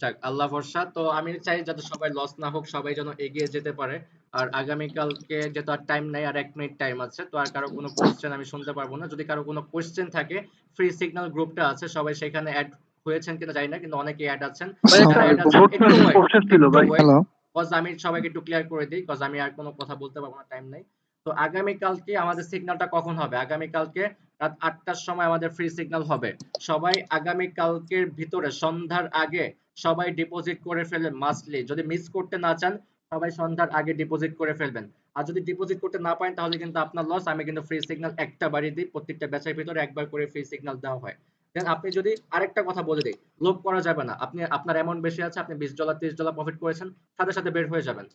যাক, আল্লাহ ভরসা। তো আমি চাই যাতে সবাই লস না হোক, সবাই যেন এগিয়ে যেতে পারে। আর আগামীকালকে যেহেতু আর টাইম নাই, আর 1 মিনিট টাইম আছে, তো আর কারো কোনো কোশ্চেন আমি শুনতে পারবো না। যদি কারো কোনো কোশ্চেন থাকে, ফ্রি সিগন্যাল গ্রুপটা আছে, সবাই সেখানে অ্যাড হয়েছেন কিনা জানি না, কিন্তু অনেকেই অ্যাড আছেন। যারা অ্যাড আছেন একটু ওয়েট, কোশ্চেন ছিল একটু ভাই। ওয়েট, কজ আমি সবাইকে একটু ক্লিয়ার করে দিই, কজ আমি আর কোনো কথা বলতে পারবো না, টাইম নাই। তো আগামীকালকে আমাদের সিগন্যালটা কখন হবে? আগামীকালকে রাত 8টার সময় আমাদের ফ্রি সিগন্যাল হবে। সবাই আগামীকালকের ভিতরে সন্ধ্যার আগে সবাই ডিপোজিট করে ফেলবেন মাস্টলি। যদি মিস করতে না চান, সবাই সন্ধ্যার আগে ডিপোজিট করে ফেলবেন। আর যদি ডিপোজিট করতে না পারেন তাহলে কিন্তু আপনার লস। আমি কিন্তু ফ্রি সিগন্যাল একটা বাড়িয়ে দিই, প্রত্যেকটা ব্যাচের ভিতরে একবার করে ফ্রি সিগন্যাল দেওয়া হয়। দেন আপনি যদি আরেকটা কথা বলে দিই, লোভ করা যাবে না। আপনার অ্যামাউন্ট বেশি আছে, আপনি $20 $30 প্রফিট করেছেন, সাথে সাথে বের হয়ে যাবেন।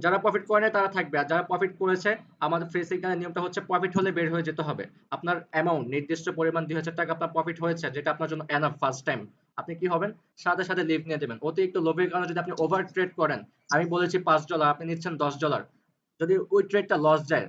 যারা প্রফিট করে নাই তারা থাকবে, আর যারা প্রফিট করেছে, আমাদের ফ্রি সিগন্যালের নিয়মটা হচ্ছে প্রফিট হলে বের হয়ে যেতে হবে। আপনার অ্যামাউন্ট নির্দিষ্ট পরিমাণ $2000 আপনার প্রফিট হয়েছে, যেটা আপনার জন্য এনাফ ফার্স্ট টাইম, আপনি কি হবেন, সাথে সাথে লিভ নিয়ে দেবেন। অতিরিক্ত লোভের কারণে যদি আপনি ওভার ট্রেড করেন, আমি বলেছি $5, আপনি নিচ্ছেন $10, যদি ওই ট্রেডটা লস যায়,